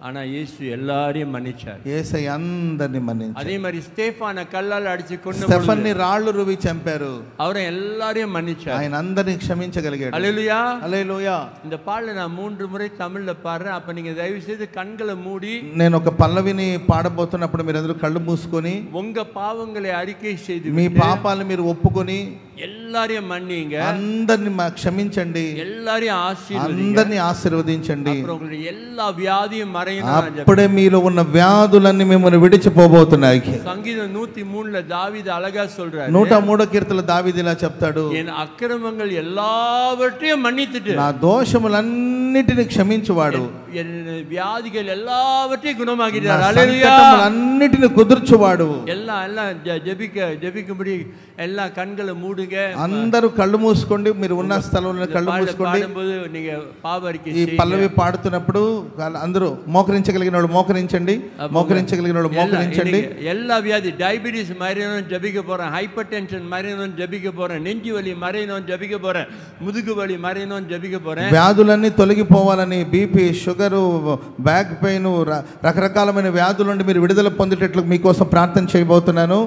ஆனா இயேசு எல்லாரையும் மன்னிச்சார். యేసయ్య అందరిని మన్నించారు. அதே மாதிரி ஸ்தேஃபானை கல்லால் அடிச்சு கொண்டு స్టెఫన్ని రాళ్ళు రువి చంపారు, அவரை எல்லாரையும் மன்னிச்சார். ఆయన అందరిని క్షమించగలిగాడు. ஹல்லேலூயா, హల్లెలూయా. இந்த பாடலை நான் 3 முறை தமிழ்ல பாடுறேன், அப்ப நீங்க தயவு செய்து கண்களை மூடி, నేను ఒక పల్లవిని పాడబోతున్నప్పుడు మీరు అందరూ కళ్ళు మూసుకొని உங்க பாவங்களை அறிக்கை செய்து మీ పాపాలను మీరు ఒప్పుకొని எல்லாரையும் மன்னிங்க, అందరిని క్షమించండి, எல்லாரையும் ஆசீர்வதிங்க, అందరిని ఆశీర్వదించండి. அப்புறம் உங்களுடைய எல்லா வியாதியும் மறையும். అప్పుడే మీలో ఉన్న వ్యాధులన్నీ మిమ్మల్ని విడిచిపోబోతున్నాయి. సంగీతం 103 దావీదు అలగా சொல்றாரு, 103 కీర్తనలో దావీదు ఇలా చెప్తాడు, என் అక్రమங்கள் எல்லாவற்றையும் மன்னித்துட்டு, నా దోషములన్నిటిని క్షమించువాడు, என் வியாதிகள் எல்லாவற்றையும் குணமாக்கிட்டார். నా ஹல்லேலூயா. సంకటములన్నిటిని కుదుర్చువాడు. எல்லாம் ஜெபிக்கும்படி எல்லா கண்களை மூடுங்க, అందరూ కళ్ళు మూసుకోండి, మీరు ఉన్న స్థలంలో కళ్ళు మూసుకోండి. பாடும்போது நீங்க பாவ அறிக்கை ఈ పల్లవి పాడుతున్నప్పుడు అందరూ మోకరించగలిగిన వాళ్ళు మోకరించండి, మోకరించగలిగిన వాళ్ళు మోకరించండి. எல்லா வியாதி, டயபிட்டிஸ் மறையணும் ஜபிக்க போறேன், ஹைப்பர் டென்ஷன் மறையணும் ஜபிக்க போறேன், நெஞ்சு வலி மறையணும் ஜபிக்க போறேன், முதுகு வலி மறையணும் ஜபிக்க போறேன். వ్యాధులన్నీ తొలగిపోవాలని, బీపీ, షుగరు, బ్యాక్ పెయిన్, రకరకాలమైన వ్యాధుల నుండి మీరు విడుదల పొందేటట్లు మీకోసం ప్రార్థన చేయబోతున్నాను.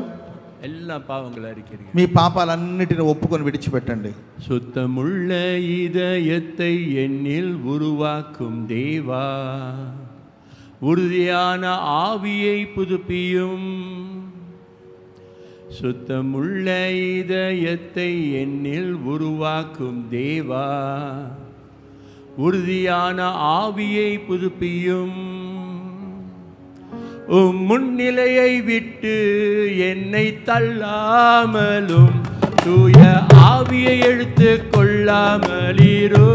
எல்லா பாவங்களை அறிக்கிறீங்க, మీ పాపాలన్నిటిని ఒప్పుకొని విడిచిపెట్టండి. சுத்தமுள்ள இதயத்தை என்னில் உருவாக்கும் தேவா, உறுதியான ஆவியை புதுப்பியும். சுத்தமுள்ள இதயத்தை என்னில் உருவாக்கும் தேவா, உறுதியான ஆவியை புதுப்பியும். உம் முன்னிலையை விட்டு என்னை தள்ளாமலும் தூய ஆவியை எடுத்து கொள்ளாமலீரோ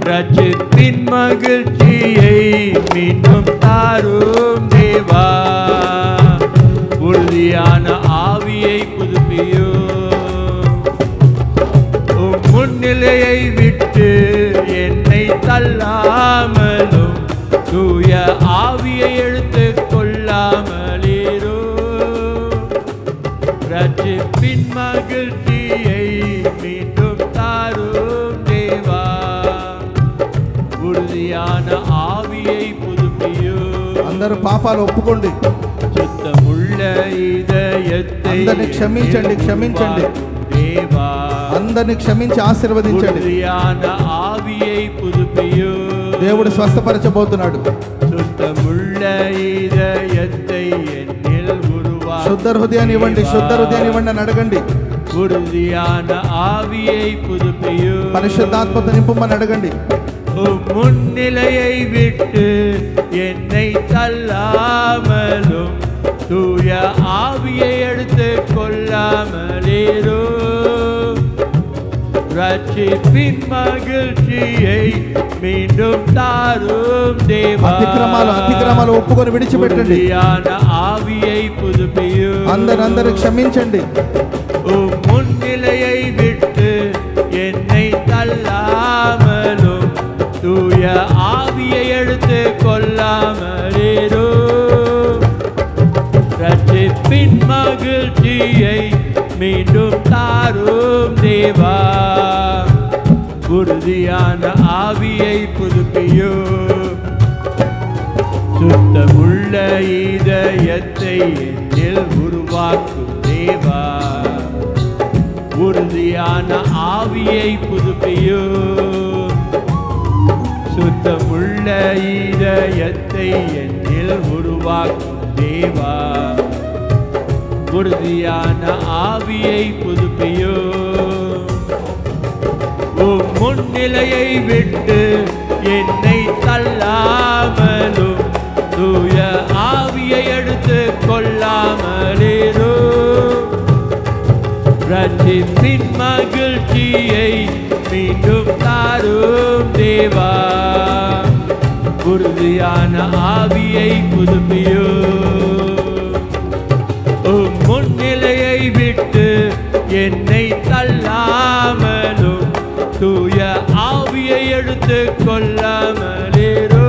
ரட்சிப்பின் மகிழ்ச்சியை மீண்டும் தாரும் தேவா உறுதியான ஆவியை புதுப்பியோ உம் முன்னிலையை விட்டு என்னை தள்ளாமலும் தூய ஆவியை எடுத்து கொள்ளாமலீரோ ரட்சிப்பின் மகிழ்ச்சியை மீண்டும் தாரும் தேவா உறுதியான ஆவியை புதுப்பியோ అందరూ పాపాలు ఒప్పుకోండి சுத்தமுள்ள இதயத்தை అందరిని క్షమించండి క్షమించండి దేవా అందరిని క్షమించి ఆశీర్వదించండి ఉறுதியான ఆవిயை புதுப்பியோ దేవుడు స్వస్థపరచబోతున్నాడు சுத்தமுள்ள இதயத்தை என்னில் உருவாக்கு శుద్ధ హృదయాన్ని ఇవ్వండి శుద్ధ హృదయాన్ని ఇవ్వండి అని అడగండి உறுதியான ஆவியை புதுப்பியோ పరిశుద్ధాత్మతో నింపమని అడగండి முன்னிலையை விட்டு என்னை தள்ளாமலும் தூய ஆவியை எடுத்து கொள்ளாமலீரோ ரட்சிப்பின் மகிழ்ச்சியை மீண்டும் தாரும் தேவா అతిక్రమాలు ఒప్పుకొని విడిచిపెట్టండి ஆவியை புதுப்பியோ అందరూ క్షమించండి முன்னிலையை விட்டு என்னை தள்ளாமலும் தூய ஆவியை எடுத்து கொள்ளாமலீரோ ரட்சிப்பின் மகிழ்ச்சியை மீண்டும் தாரும் தேவா உறுதியான ஆவியை புதுப்பியோ சுத்தமுள்ள இதயத்தை என்னில் உருவாக்கும் தேவா உறுதியான ஆவியை புதுப்பியோ சுத்தமுள்ள இதயத்தை என்னில் உருவாக்கும் தேவா உறுதியான ஆவியை புதுப்பியோ உம் முன்னிலையை விட்டு என்னை தள்ளாமலும் தூய ஆவியை எடுத்து கொள்ளாமலீரோ ரட்சிப்பின் மகிழ்ச்சியை மீண்டும் தாரும் தேவா உறுதியான ஆவியை புதுப்பியோ உம் முன்னிலையை விட்டு என்னை தள்ளாமலும் தூய ஆவியை எடுத்து கொள்ளாமலீரோ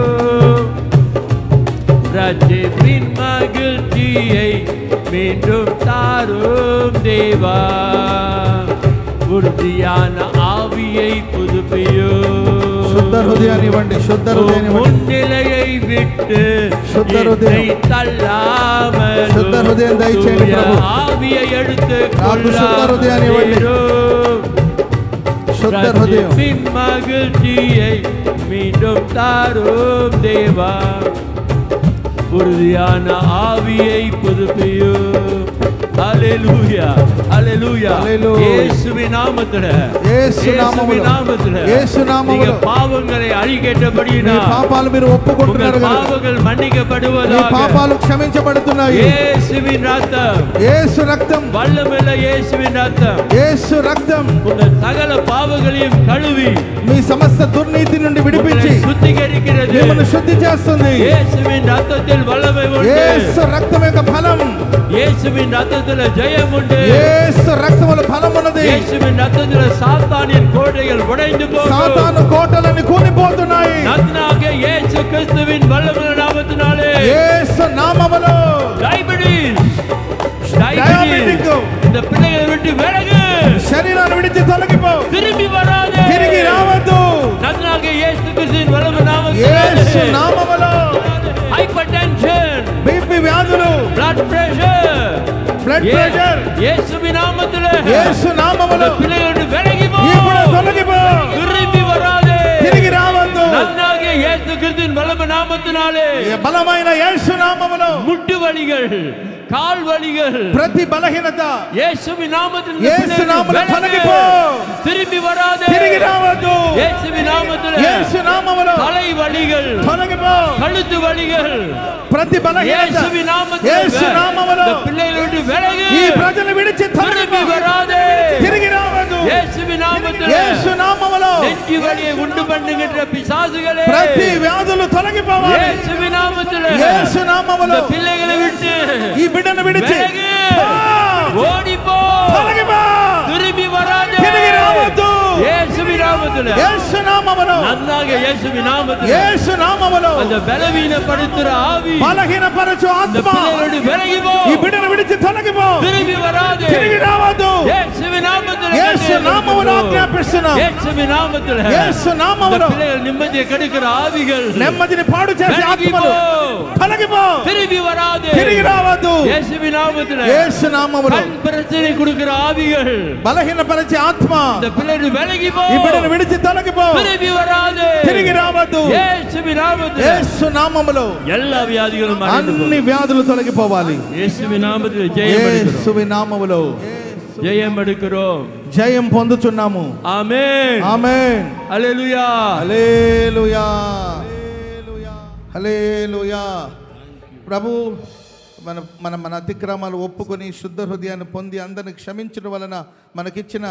ரட்சிப்பின் மகிழ்ச்சியை மீண்டும் தாரும் தேவா உறுதியான ஆவியை புதுப்பியோ శుద్ధ హృదయాన్ని ఇవ్వండి శుద్ధ హృదయాన్ని முன்னிலையை விட்டு శుద్ధ హృదయం தள்ளாமல் శుద్ధ హృదయం దయచేయండి ప్రభు ஆவியை எடுத்து నాకు శుద్ధ హృదయాన్ని ఇవ్వండి శుద్ధ హృదయం மகிழ்ச்சியை மீண்டும் தாரும் தேவா உறுதியான ஆவியை புதுப்பியோ ஹalleluya ஹalleluya இயேசுவின் நாமத்திலே நீங்க பாவங்களை அழிக்கட்டபடினா పాపాలు మీరు ఒప్పుకుంటున్నారు కదా పాపங்கள் మన్నికப்படுవதாக మీ పాపాలు క్షమించబడుతున్నాయి యేసుவின் ரத்தம் యేసు రక్తం వల్లముள்ள యేసుவின் ரத்தம் యేసు రక్తం உங்கள் சகல பாவங்களையும் கழுவி మీ సమస్త దుర్నీతి నుండి విడిపించి శుద్ధీకరిக்கிறது మిమ్మల్ని శుద్ధి చేస్తుంది యేసుவின் ரத்தத்தில் வல்லமை உண்டு యేసు రక్తం యొక్క ఫలం యేసుவின் ரத்தத்தில் ஜெயம் உண்டு యేసు రక్తములో ఫలం ఉన్నది యేసుவின் ரத்தத்தில் சாத்தானின் கோட்டைகள் உடைந்து போகும் సాతాను కోటలన్నీ కూలిపోతున్నాయి நன்றாக இயேசு கிறிஸ்துவின் வல்லமையுள்ள நாமத்தினாலே యేసు నామములో டயபெட்டிஸ் இந்த பிள்ளைகளை விட்டு விலகு శరీరాన్ని విడిచి తొలగిపో திரும்பி வராதே తిరిగి రావద్దు நன்றாக இயேசு கிறிஸ்துவின் வல்லமையுள்ள యేసు நாமத்தினாலே నామములో ஹைப்பர்டென்ஷன் బీపీ వ్యాధులు blood pressure బ్లడ్ ప్రెషర్ இயேசுவின் நாமத்திலே యేసు నామములో பிள்ளைகளை விட்டு விலகி போ ఇప్పుడు తొలగిపో திரும்பி வராதே తిరిగి రావద్దు நன்றாக இயேசு கிறிஸ்துவின் வல்லமையுள்ள நாமத்தினாலே బలమైన యేసు నామములో முட்டு வலிகள் கால் வலிகள் ప్రతి బలహీనత இயேசுவின் நாமத்தில் యేసు నామములో తొలగిపో திரும்பி வராதே తిరిగి రావద్దు இயேசுவின் நாமத்தில் యేసు నామములో తலை వలిகள் తొలగిపో, కழுத்து వలిகள் ప్రతి బలహీనత యేసుவின் நாமத்தில் యేసు నామములో இந்த பிள்ளைகளை விட்டு விலகு. ఈ ప్రజలు విడిచి திரும்பி வராதே. తిరిగి రావద్దు. యేసుவின் நாமத்தில் యేసు నామములో நெஞ்சு வலியை உண்டு பண்ணுகின்ற பிசாசுகளே ప్రతి వ్యాధులు తొలగిపోవాలి. యేసుவின் நாமத்தில் యేసు నామములో இந்த பிள்ளைகளை விட்டு ఈ బిడ్డను విడిచి விலகு. ஓடிப்போ. తొలగిపో, திரும்பி வராதே. తిరిగి రావద్దు. యేసుவின் நாமத்தில் యేసు నామములో நன்னாக இயேசுவின் நாமத்தில் యేసు నామములో அந்த பலவீனப்படுத்துற ஆவி బలహీనపరచు அந்த ఆత్మ பிள்ளைகளோடு விலகி போ. ఈ బిడ్డను విడిచి తొలగిపో, திரும்பி வராதே. తిరిగి రావద్దు. இயேசுவின் நாமத்தில் యేసు నామములో ఆజ్ఞాపిస్తున్నాం. இயேசுவின் நாமத்தில் యేసు அந்த నామములో பிள்ளைகள் நிம்மதியை கெடுக்கிற ஆவிகள் నెమ్మదిని పాడు చేసే விலகி ఆత్మలు போ. తొలగిపో, திரும்பி வராதே. తిరిగి రావద్దు. இயேசுவின் நாமத்தில் యేసు నామములో கண் பிரச்சனை கொடுக்கிற ஆவிகள் బలహీనపరిచే ఆత్మ அந்த பிள்ளைகள் விலகி போ. ఈ బిడ్డను విడిచి తొలగిపో, திரும்பி வராதே. తిరిగి రావద్దు. இயேசுவின் நாமத்தில் యేసు నామములో எல்லா வியாதிகளும் மறைந்து అన్ని போ. వ్యాధులు తొలగిపోవాలి. இயேசுவின் நாமத்தில் ஜெயம் எடுக்கிறோம். యేసువి నామములో ஜெயம் எடுக்கிறோம். జయం పొందుచున్నాము. ஆமென். ఆమేన్. హల్లెలూయా. హల్లెలూయా, హల్లెలూయా. ప్రభు మన మన మన అతిక్రమాలు ఒప్పుకొని శుద్ధ హృదయాన్ని పొంది అందరిని క్షమించడం వలన మనకిచ్చిన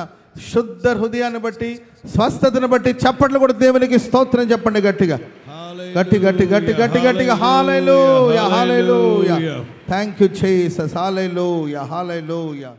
శుద్ధ హృదయాన్ని బట్టి స్వస్థతను బట్టి చప్పట్లు కూడా దేవునికి స్తోత్రం చెప్పండి గట్టిగా, గట్టి గట్టి గట్టి గట్టి గట్టిగా. Hallelujah, hallelujah. Thank you Jesus. Hallelujah, hallelujah.